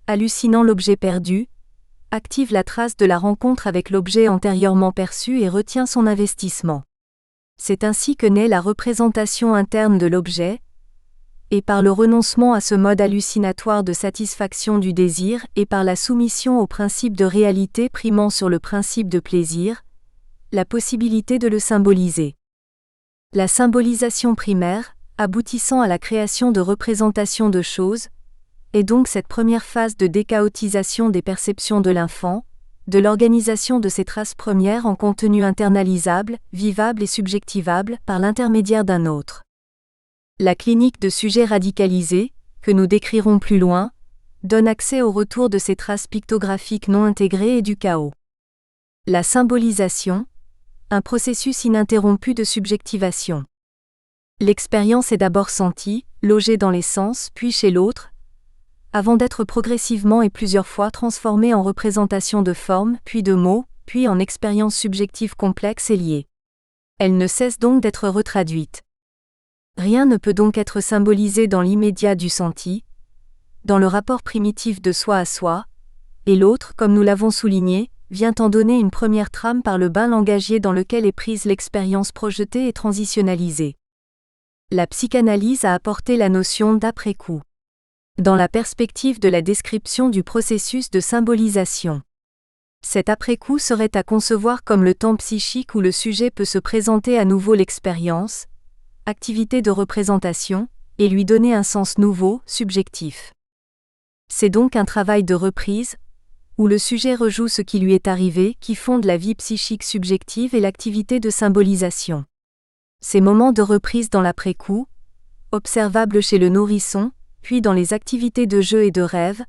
hallucinant l'objet perdu, active la trace de la rencontre avec l'objet antérieurement perçu et retient son investissement. C'est ainsi que naît la représentation interne de l'objet, et par le renoncement à ce mode hallucinatoire de satisfaction du désir et par la soumission au principe de réalité primant sur le principe de plaisir, la possibilité de le symboliser. La symbolisation primaire, aboutissant à la création de représentations de choses, est donc cette première phase de déchaotisation des perceptions de l'enfant, de l'organisation de ses traces premières en contenu internalisable, vivable et subjectivable par l'intermédiaire d'un autre. La clinique de sujets radicalisés, que nous décrirons plus loin, donne accès au retour de ces traces pictographiques non intégrées et du chaos. La symbolisation, un processus ininterrompu de subjectivation. L'expérience est d'abord sentie, logée dans les sens, puis chez l'autre, avant d'être progressivement et plusieurs fois transformée en représentation de formes, puis de mots, puis en expérience subjective complexe et liée. Elle ne cesse donc d'être retraduite. Rien ne peut donc être symbolisé dans l'immédiat du senti, dans le rapport primitif de soi à soi, et l'autre, comme nous l'avons souligné, vient en donner une première trame par le bain langagier dans lequel est prise l'expérience projetée et transitionnalisée. La psychanalyse a apporté la notion d'après-coup, dans la perspective de la description du processus de symbolisation. Cet après-coup serait à concevoir comme le temps psychique où le sujet peut se présenter à nouveau l'expérience, activité de représentation, et lui donner un sens nouveau, subjectif. C'est donc un travail de reprise, où le sujet rejoue ce qui lui est arrivé, qui fonde la vie psychique subjective et l'activité de symbolisation. Ces moments de reprise dans l'après-coup, observables chez le nourrisson, puis dans les activités de jeu et de rêve,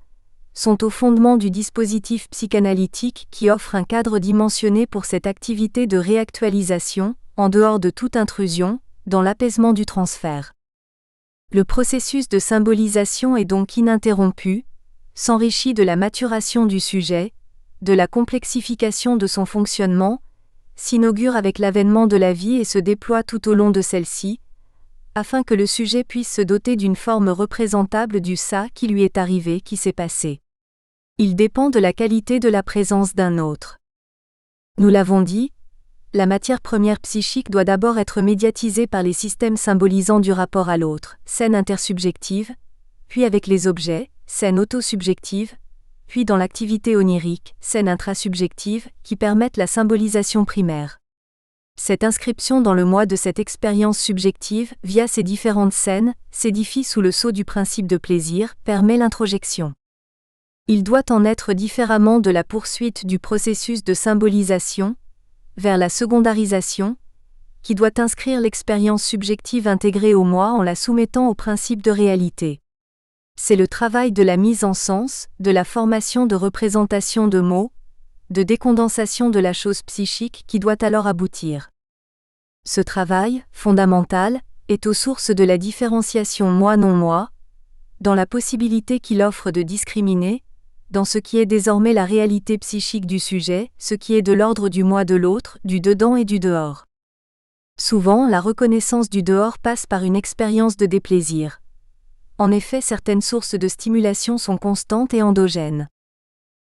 sont au fondement du dispositif psychanalytique qui offre un cadre dimensionné pour cette activité de réactualisation, en dehors de toute intrusion, dans l'apaisement du transfert. Le processus de symbolisation est donc ininterrompu, s'enrichit de la maturation du sujet, de la complexification de son fonctionnement, s'inaugure avec l'avènement de la vie et se déploie tout au long de celle-ci, afin que le sujet puisse se doter d'une forme représentable du ça qui lui est arrivé, qui s'est passé. Il dépend de la qualité de la présence d'un autre. Nous l'avons dit, la matière première psychique doit d'abord être médiatisée par les systèmes symbolisants du rapport à l'autre, scène intersubjective, puis avec les objets, scène autosubjective, puis dans l'activité onirique, scène intrasubjective, qui permettent la symbolisation primaire. Cette inscription dans le moi de cette expérience subjective, via ces différentes scènes, s'édifie sous le sceau du principe de plaisir, permet l'introjection. Il doit en être différemment de la poursuite du processus de symbolisation, vers la secondarisation, qui doit inscrire l'expérience subjective intégrée au moi en la soumettant au principe de réalité. C'est le travail de la mise en sens, de la formation de représentation de mots, de décondensation de la chose psychique qui doit alors aboutir. Ce travail, fondamental, est aux sources de la différenciation moi-non-moi, dans la possibilité qu'il offre de discriminer, dans ce qui est désormais la réalité psychique du sujet, ce qui est de l'ordre du moi de l'autre, du dedans et du dehors. Souvent, la reconnaissance du dehors passe par une expérience de déplaisir. En effet, certaines sources de stimulation sont constantes et endogènes.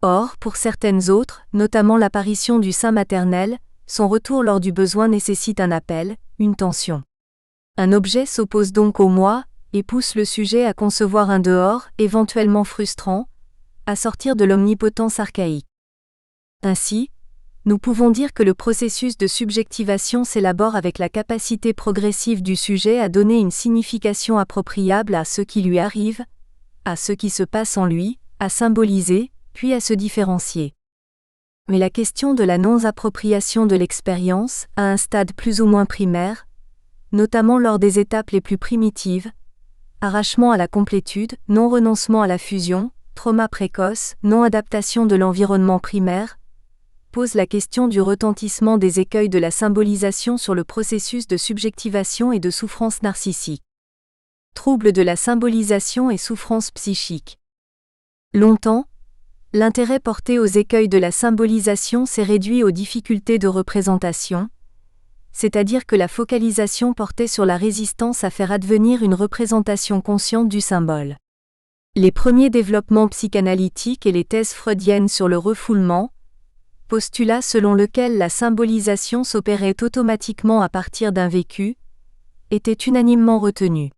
Or, pour certaines autres, notamment l'apparition du sein maternel, son retour lors du besoin nécessite un appel, une tension. Un objet s'oppose donc au moi, et pousse le sujet à concevoir un dehors, éventuellement frustrant, à sortir de l'omnipotence archaïque. Ainsi, nous pouvons dire que le processus de subjectivation s'élabore avec la capacité progressive du sujet à donner une signification appropriable à ce qui lui arrive, à ce qui se passe en lui, à symboliser, puis à se différencier. Mais la question de la non-appropriation de l'expérience, à un stade plus ou moins primaire, notamment lors des étapes les plus primitives, arrachement à la complétude, non-renoncement à la fusion, trauma précoce, non-adaptation de l'environnement primaire, pose la question du retentissement des écueils de la symbolisation sur le processus de subjectivation et de souffrance narcissique. Troubles de la symbolisation et souffrance psychique. Longtemps, l'intérêt porté aux écueils de la symbolisation s'est réduit aux difficultés de représentation, c'est-à-dire que la focalisation portait sur la résistance à faire advenir une représentation consciente du symbole. Les premiers développements psychanalytiques et les thèses freudiennes sur le refoulement, postulat selon lequel la symbolisation s'opérait automatiquement à partir d'un vécu, étaient unanimement retenus.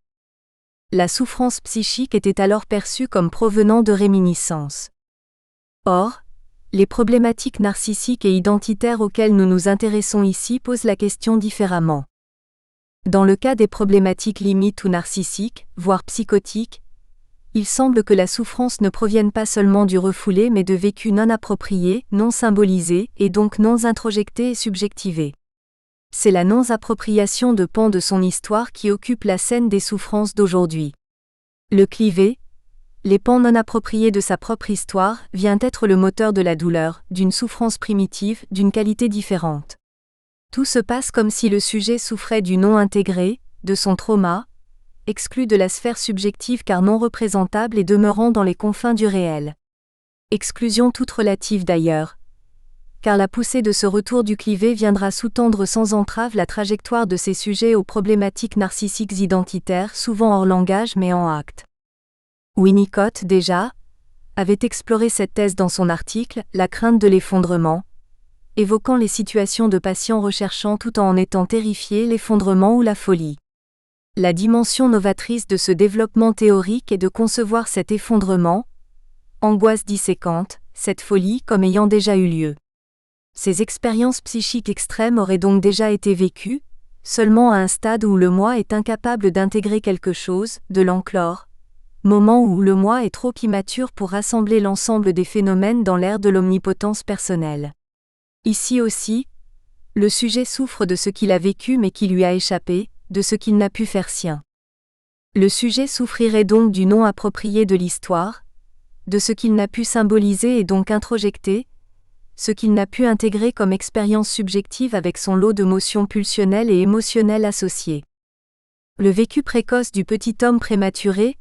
La souffrance psychique était alors perçue comme provenant de réminiscences. Or, les problématiques narcissiques et identitaires auxquelles nous nous intéressons ici posent la question différemment. Dans le cas des problématiques limites ou narcissiques, voire psychotiques, il semble que la souffrance ne provienne pas seulement du refoulé mais de vécus non appropriés, non symbolisés et donc non introjectés et subjectivés. C'est la non-appropriation de pans de son histoire qui occupe la scène des souffrances d'aujourd'hui. Le clivé, les pans non appropriés de sa propre histoire, vient être le moteur de la douleur, d'une souffrance primitive, d'une qualité différente. Tout se passe comme si le sujet souffrait du non intégré, de son trauma, exclu de la sphère subjective car non représentable et demeurant dans les confins du réel. Exclusion toute relative d'ailleurs, car la poussée de ce retour du clivé viendra sous-tendre sans entrave la trajectoire de ces sujets aux problématiques narcissiques identitaires souvent hors langage mais en acte. Winnicott, déjà, avait exploré cette thèse dans son article « La crainte de l'effondrement », évoquant les situations de patients recherchant tout en étant terrifiés l'effondrement ou la folie. La dimension novatrice de ce développement théorique est de concevoir cet effondrement, angoisse disséquente, cette folie comme ayant déjà eu lieu. Ces expériences psychiques extrêmes auraient donc déjà été vécues, seulement à un stade où le moi est incapable d'intégrer quelque chose, de l'enclore, moment où le moi est trop immature pour rassembler l'ensemble des phénomènes dans l'ère de l'omnipotence personnelle. Ici aussi, le sujet souffre de ce qu'il a vécu mais qui lui a échappé, de ce qu'il n'a pu faire sien. Le sujet souffrirait donc du non approprié de l'histoire, de ce qu'il n'a pu symboliser et donc introjecter, ce qu'il n'a pu intégrer comme expérience subjective avec son lot de motions pulsionnelles et émotionnelles associées. Le vécu précoce du petit homme prématuré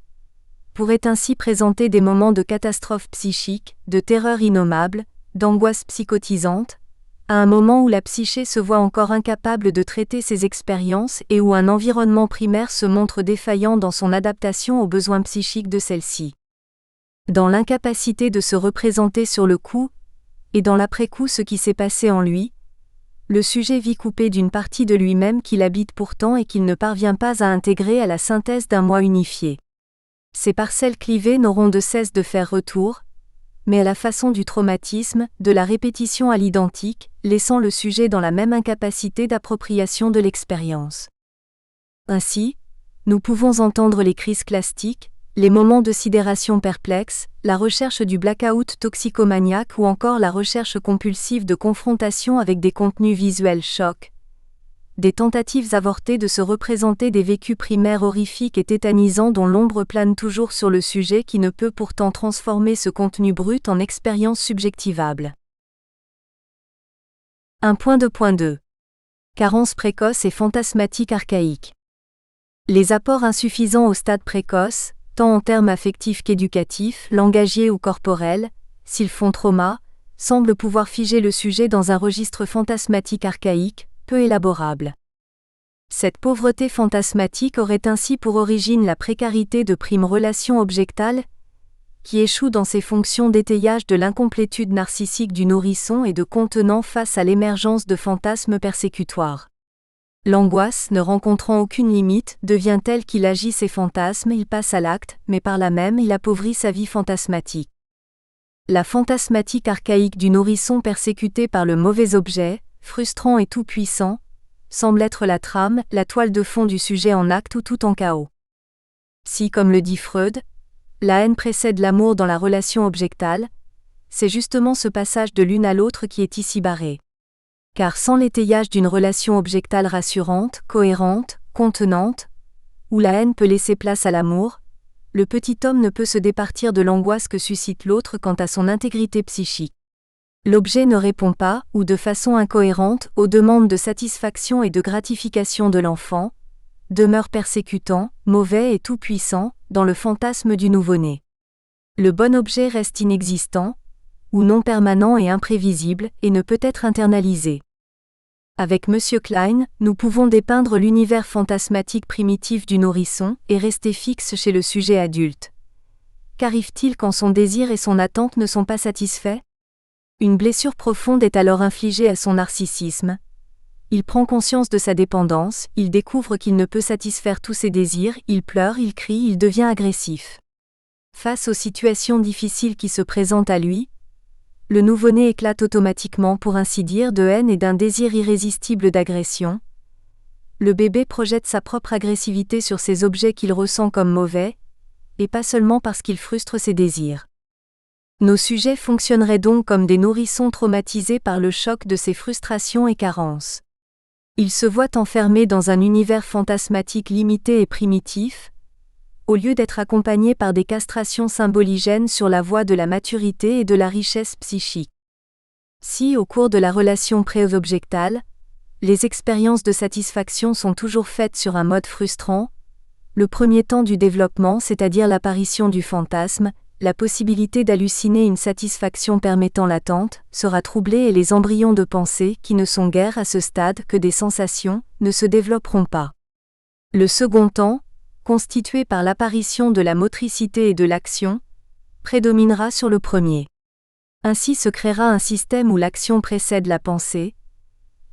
pourrait ainsi présenter des moments de catastrophe psychique, de terreur innommable, d'angoisse psychotisante, à un moment où la psyché se voit encore incapable de traiter ses expériences et où un environnement primaire se montre défaillant dans son adaptation aux besoins psychiques de celle-ci. Dans l'incapacité de se représenter sur le coup, et dans l'après-coup ce qui s'est passé en lui, le sujet vit coupé d'une partie de lui-même qu'il habite pourtant et qu'il ne parvient pas à intégrer à la synthèse d'un moi unifié. Ces parcelles clivées n'auront de cesse de faire retour, mais à la façon du traumatisme, de la répétition à l'identique, laissant le sujet dans la même incapacité d'appropriation de l'expérience. Ainsi, nous pouvons entendre les crises classiques, les moments de sidération perplexe, la recherche du blackout toxicomaniaque ou encore la recherche compulsive de confrontation avec des contenus visuels chocs, des tentatives avortées de se représenter des vécus primaires horrifiques et tétanisants dont l'ombre plane toujours sur le sujet qui ne peut pourtant transformer ce contenu brut en expérience subjectivable. 1.2.2 Carence précoce et fantasmatique archaïque. Les apports insuffisants au stade précoce, tant en termes affectifs qu'éducatifs, langagiers ou corporels, s'ils font trauma, semblent pouvoir figer le sujet dans un registre fantasmatique archaïque, peu élaborable. Cette pauvreté fantasmatique aurait ainsi pour origine la précarité de primes relations objectales, qui échouent dans ses fonctions d'étayage de l'incomplétude narcissique du nourrisson et de contenant face à l'émergence de fantasmes persécutoires. L'angoisse, ne rencontrant aucune limite, devient telle qu'il agit ses fantasmes, il passe à l'acte, mais par là même il appauvrit sa vie fantasmatique. La fantasmatique archaïque du nourrisson persécuté par le mauvais objet, frustrant et tout-puissant, semble être la trame, la toile de fond du sujet en acte ou tout en chaos. Si, comme le dit Freud, la haine précède l'amour dans la relation objectale, c'est justement ce passage de l'une à l'autre qui est ici barré. Car sans l'étayage d'une relation objectale rassurante, cohérente, contenante, où la haine peut laisser place à l'amour, le petit homme ne peut se départir de l'angoisse que suscite l'autre quant à son intégrité psychique. L'objet ne répond pas, ou de façon incohérente, aux demandes de satisfaction et de gratification de l'enfant, demeure persécutant, mauvais et tout-puissant, dans le fantasme du nouveau-né. Le bon objet reste inexistant, ou non permanent et imprévisible, et ne peut être internalisé. Avec M. Klein, nous pouvons dépeindre l'univers fantasmatique primitif du nourrisson et rester fixe chez le sujet adulte. Qu'arrive-t-il quand son désir et son attente ne sont pas satisfaits ? Une blessure profonde est alors infligée à son narcissisme. Il prend conscience de sa dépendance, il découvre qu'il ne peut satisfaire tous ses désirs, il pleure, il crie, il devient agressif. Face aux situations difficiles qui se présentent à lui, le nouveau-né éclate automatiquement, pour ainsi dire, de haine et d'un désir irrésistible d'agression. Le bébé projette sa propre agressivité sur ces objets qu'il ressent comme mauvais, et pas seulement parce qu'il frustre ses désirs. Nos sujets fonctionneraient donc comme des nourrissons traumatisés par le choc de ces frustrations et carences. Ils se voient enfermés dans un univers fantasmatique limité et primitif, au lieu d'être accompagnés par des castrations symboligènes sur la voie de la maturité et de la richesse psychique. Si, au cours de la relation pré-objectale, les expériences de satisfaction sont toujours faites sur un mode frustrant, le premier temps du développement, c'est-à-dire l'apparition du fantasme, la possibilité d'halluciner une satisfaction permettant l'attente, sera troublé et les embryons de pensée, qui ne sont guère à ce stade que des sensations, ne se développeront pas. Le second temps, constitué par l'apparition de la motricité et de l'action, prédominera sur le premier. Ainsi se créera un système où l'action précède la pensée.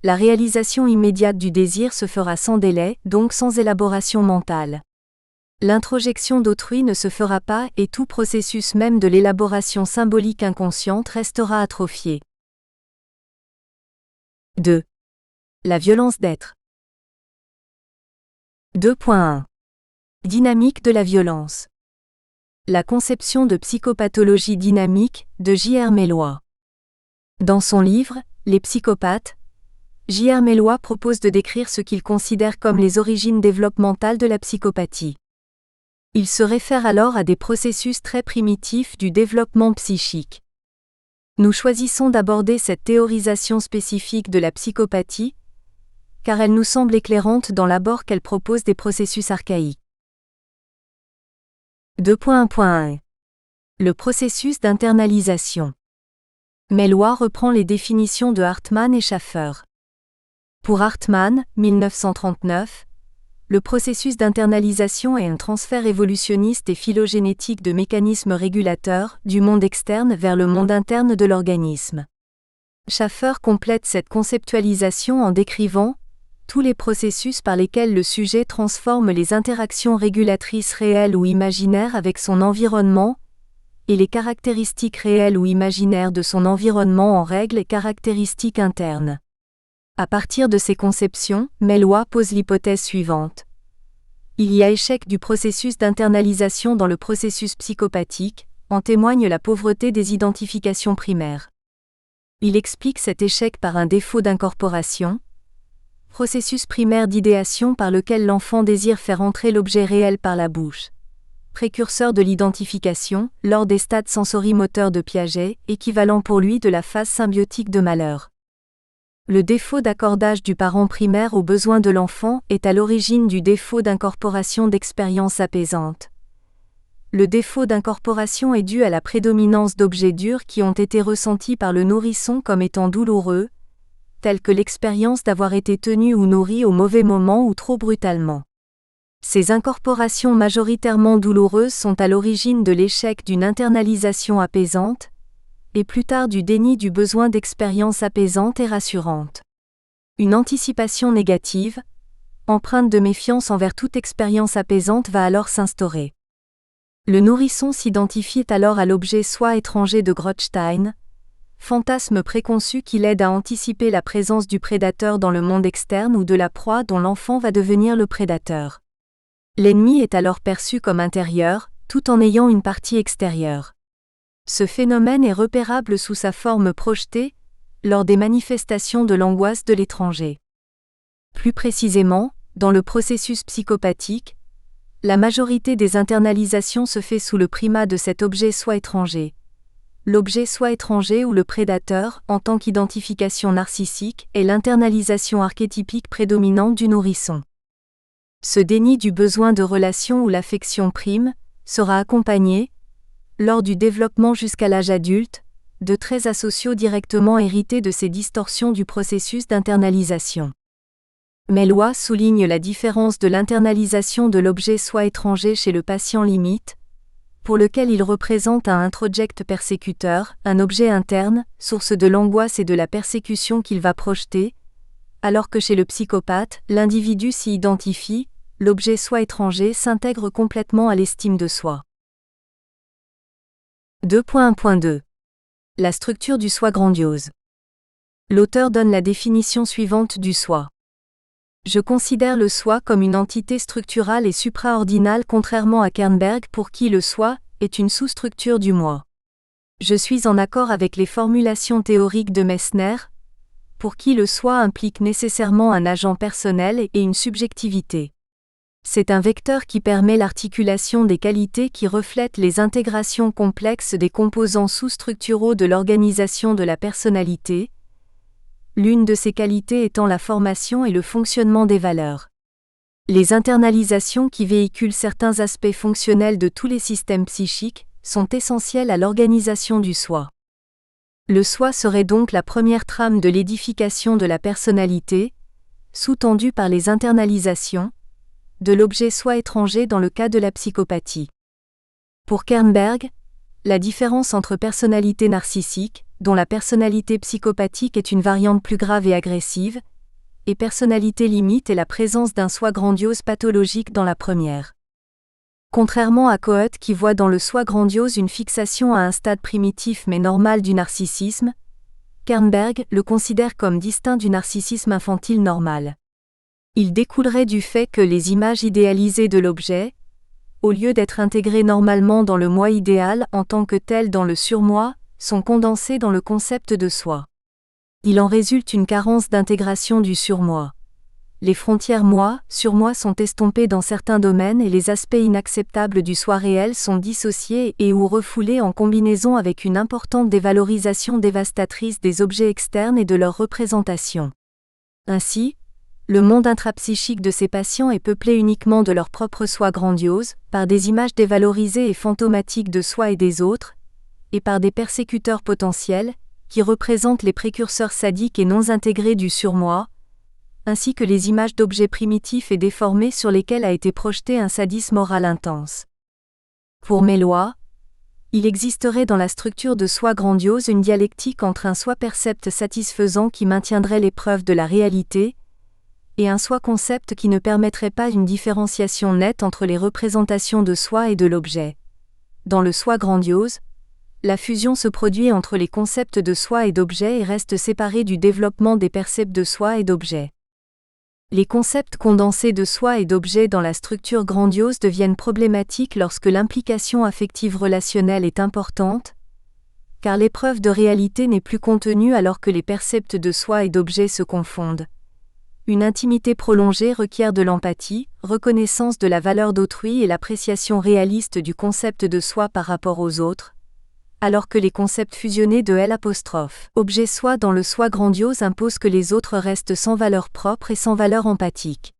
La réalisation immédiate du désir se fera sans délai, donc sans élaboration mentale. L'introjection d'autrui ne se fera pas et tout processus même de l'élaboration symbolique inconsciente restera atrophié. 2. La violence d'être. 2.1. Dynamique de la violence. La conception de psychopathologie dynamique, de J.R. Mélois. Dans son livre « Les psychopathes », J.R. Mélois propose de décrire ce qu'il considère comme les origines développementales de la psychopathie. Il se réfère alors à des processus très primitifs du développement psychique. Nous choisissons d'aborder cette théorisation spécifique de la psychopathie, car elle nous semble éclairante dans l'abord qu'elle propose des processus archaïques. 2.1.1. Le processus d'internalisation. Mélois reprend les définitions de Hartmann et Schaffer. Pour Hartmann, 1939, le processus d'internalisation est un transfert évolutionniste et phylogénétique de mécanismes régulateurs du monde externe vers le monde interne de l'organisme. Schaffer complète cette conceptualisation en décrivant tous les processus par lesquels le sujet transforme les interactions régulatrices réelles ou imaginaires avec son environnement et les caractéristiques réelles ou imaginaires de son environnement en règles et caractéristiques internes. À partir de ces conceptions, Mélois pose l'hypothèse suivante. Il y a échec du processus d'internalisation dans le processus psychopathique, en témoigne la pauvreté des identifications primaires. Il explique cet échec par un défaut d'incorporation, processus primaire d'idéation par lequel l'enfant désire faire entrer l'objet réel par la bouche. Précurseur de l'identification, lors des stades sensorimoteurs de Piaget, équivalent pour lui de la phase symbiotique de Malheur. Le défaut d'accordage du parent primaire aux besoins de l'enfant est à l'origine du défaut d'incorporation d'expériences apaisantes. Le défaut d'incorporation est dû à la prédominance d'objets durs qui ont été ressentis par le nourrisson comme étant douloureux, tels que l'expérience d'avoir été tenu ou nourri au mauvais moment ou trop brutalement. Ces incorporations majoritairement douloureuses sont à l'origine de l'échec d'une internalisation apaisante, et plus tard du déni du besoin d'expériences apaisantes et rassurantes. Une anticipation négative, empreinte de méfiance envers toute expérience apaisante va alors s'instaurer. Le nourrisson s'identifie alors à l'objet soi étranger de Grotstein, fantasme préconçu qui l'aide à anticiper la présence du prédateur dans le monde externe ou de la proie dont l'enfant va devenir le prédateur. L'ennemi est alors perçu comme intérieur, tout en ayant une partie extérieure. Ce phénomène est repérable sous sa forme projetée, lors des manifestations de l'angoisse de l'étranger. Plus précisément, dans le processus psychopathique, la majorité des internalisations se fait sous le primat de cet objet soit étranger. L'objet soit étranger ou le prédateur, en tant qu'identification narcissique, est l'internalisation archétypique prédominante du nourrisson. Ce déni du besoin de relation où l'affection prime sera accompagné, lors du développement jusqu'à l'âge adulte, de traits asociaux directement hérités de ces distorsions du processus d'internalisation. Melloy souligne la différence de l'internalisation de l'objet soit étranger chez le patient limite, pour lequel il représente un introject persécuteur, un objet interne, source de l'angoisse et de la persécution qu'il va projeter, alors que chez le psychopathe, l'individu s'y identifie, l'objet soit étranger s'intègre complètement à l'estime de soi. 2.1.2 La structure du soi grandiose. L'auteur donne la définition suivante du soi. Je considère le soi comme une entité structurale et supraordinale contrairement à Kernberg pour qui le soi est une sous-structure du moi. Je suis en accord avec les formulations théoriques de Messner, pour qui le soi implique nécessairement un agent personnel et une subjectivité. C'est un vecteur qui permet l'articulation des qualités qui reflètent les intégrations complexes des composants sous-structuraux de l'organisation de la personnalité, l'une de ces qualités étant la formation et le fonctionnement des valeurs. Les internalisations qui véhiculent certains aspects fonctionnels de tous les systèmes psychiques sont essentielles à l'organisation du soi. Le soi serait donc la première trame de l'édification de la personnalité, sous-tendue par les internalisations, de l'objet soi étranger dans le cas de la psychopathie. Pour Kernberg, la différence entre personnalité narcissique, dont la personnalité psychopathique est une variante plus grave et agressive, et personnalité limite est la présence d'un soi grandiose pathologique dans la première. Contrairement à Coët qui voit dans le soi grandiose une fixation à un stade primitif mais normal du narcissisme, Kernberg le considère comme distinct du narcissisme infantile normal. Il découlerait du fait que les images idéalisées de l'objet, au lieu d'être intégrées normalement dans le moi idéal en tant que tel dans le surmoi, sont condensées dans le concept de soi. Il en résulte une carence d'intégration du surmoi. Les frontières moi-surmoi sont estompées dans certains domaines et les aspects inacceptables du soi réel sont dissociés et ou refoulés en combinaison avec une importante dévalorisation dévastatrice des objets externes et de leur représentation. Ainsi, le monde intrapsychique de ces patients est peuplé uniquement de leur propre soi grandiose, par des images dévalorisées et fantomatiques de soi et des autres, et par des persécuteurs potentiels, qui représentent les précurseurs sadiques et non intégrés du surmoi, ainsi que les images d'objets primitifs et déformés sur lesquels a été projeté un sadisme moral intense. Pour Melloy, il existerait dans la structure de soi grandiose une dialectique entre un soi-percept satisfaisant qui maintiendrait l'épreuve de la réalité, et un soi-concept qui ne permettrait pas une différenciation nette entre les représentations de soi et de l'objet. Dans le soi grandiose, la fusion se produit entre les concepts de soi et d'objet et reste séparée du développement des percepts de soi et d'objet. Les concepts condensés de soi et d'objet dans la structure grandiose deviennent problématiques lorsque l'implication affective relationnelle est importante, car l'épreuve de réalité n'est plus contenue alors que les percepts de soi et d'objet se confondent. Une intimité prolongée requiert de l'empathie, reconnaissance de la valeur d'autrui et l'appréciation réaliste du concept de soi par rapport aux autres, alors que les concepts fusionnés de L', soi dans le soi grandiose imposent que les autres restent sans valeur propre et sans valeur empathique.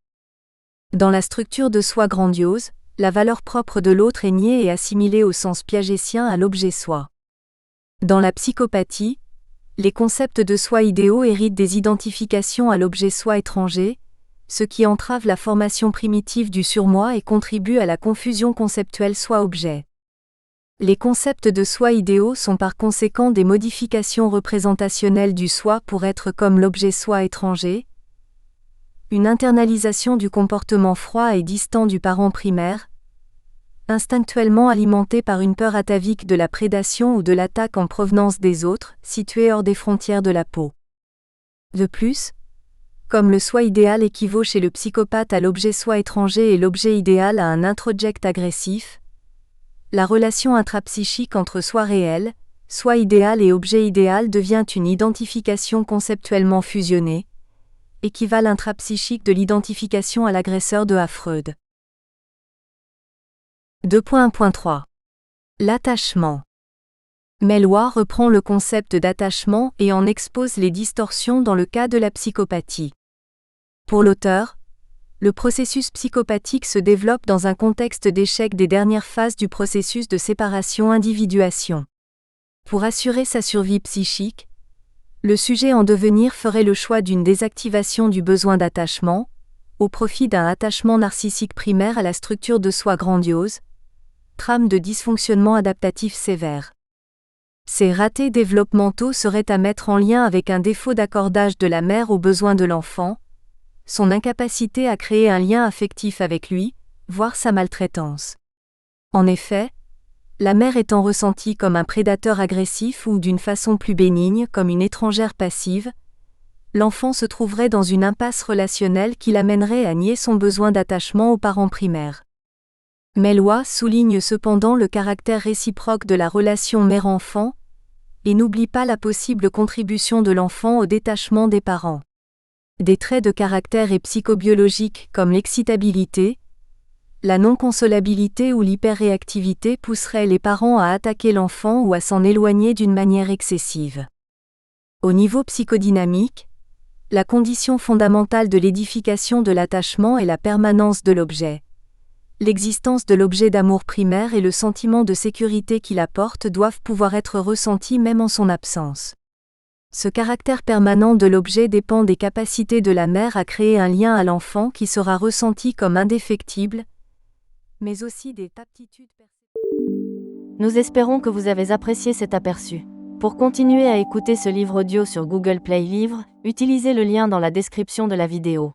Dans la structure de soi grandiose, la valeur propre de l'autre est niée et assimilée au sens piagétien à l'objet soi. Dans la psychopathie, les concepts de soi idéaux héritent des identifications à l'objet soi étranger, ce qui entrave la formation primitive du surmoi et contribue à la confusion conceptuelle soi-objet. Les concepts de soi idéaux sont par conséquent des modifications représentationnelles du soi pour être comme l'objet soi étranger, une internalisation du comportement froid et distant du parent primaire, instinctuellement alimenté par une peur atavique de la prédation ou de l'attaque en provenance des autres, située hors des frontières de la peau. De plus, comme le soi idéal équivaut chez le psychopathe à l'objet soi étranger et l'objet idéal à un introject agressif, la relation intrapsychique entre soi réel, soi idéal et objet idéal devient une identification conceptuellement fusionnée, équivalent intrapsychique de l'identification à l'agresseur de Freud. 2.1.3 L'attachement. Melloy reprend le concept d'attachement et en expose les distorsions dans le cas de la psychopathie. Pour l'auteur, le processus psychopathique se développe dans un contexte d'échec des dernières phases du processus de séparation-individuation. Pour assurer sa survie psychique, le sujet en devenir ferait le choix d'une désactivation du besoin d'attachement, au profit d'un attachement narcissique primaire à la structure de soi grandiose, trame de dysfonctionnement adaptatif sévère. Ces ratés développementaux seraient à mettre en lien avec un défaut d'accordage de la mère aux besoins de l'enfant, son incapacité à créer un lien affectif avec lui, voire sa maltraitance. En effet, la mère étant ressentie comme un prédateur agressif ou d'une façon plus bénigne comme une étrangère passive, l'enfant se trouverait dans une impasse relationnelle qui l'amènerait à nier son besoin d'attachement aux parents primaires. Melloy souligne cependant le caractère réciproque de la relation mère-enfant, et n'oublie pas la possible contribution de l'enfant au détachement des parents. Des traits de caractère et psychobiologiques comme l'excitabilité, la non-consolabilité ou l'hyperréactivité pousseraient les parents à attaquer l'enfant ou à s'en éloigner d'une manière excessive. Au niveau psychodynamique, la condition fondamentale de l'édification de l'attachement est la permanence de l'objet. L'existence de l'objet d'amour primaire et le sentiment de sécurité qu'il apporte doivent pouvoir être ressentis même en son absence. Ce caractère permanent de l'objet dépend des capacités de la mère à créer un lien à l'enfant qui sera ressenti comme indéfectible, mais aussi des aptitudes. Nous espérons que vous avez apprécié cet aperçu. Pour continuer à écouter ce livre audio sur Google Play Livres, utilisez le lien dans la description de la vidéo.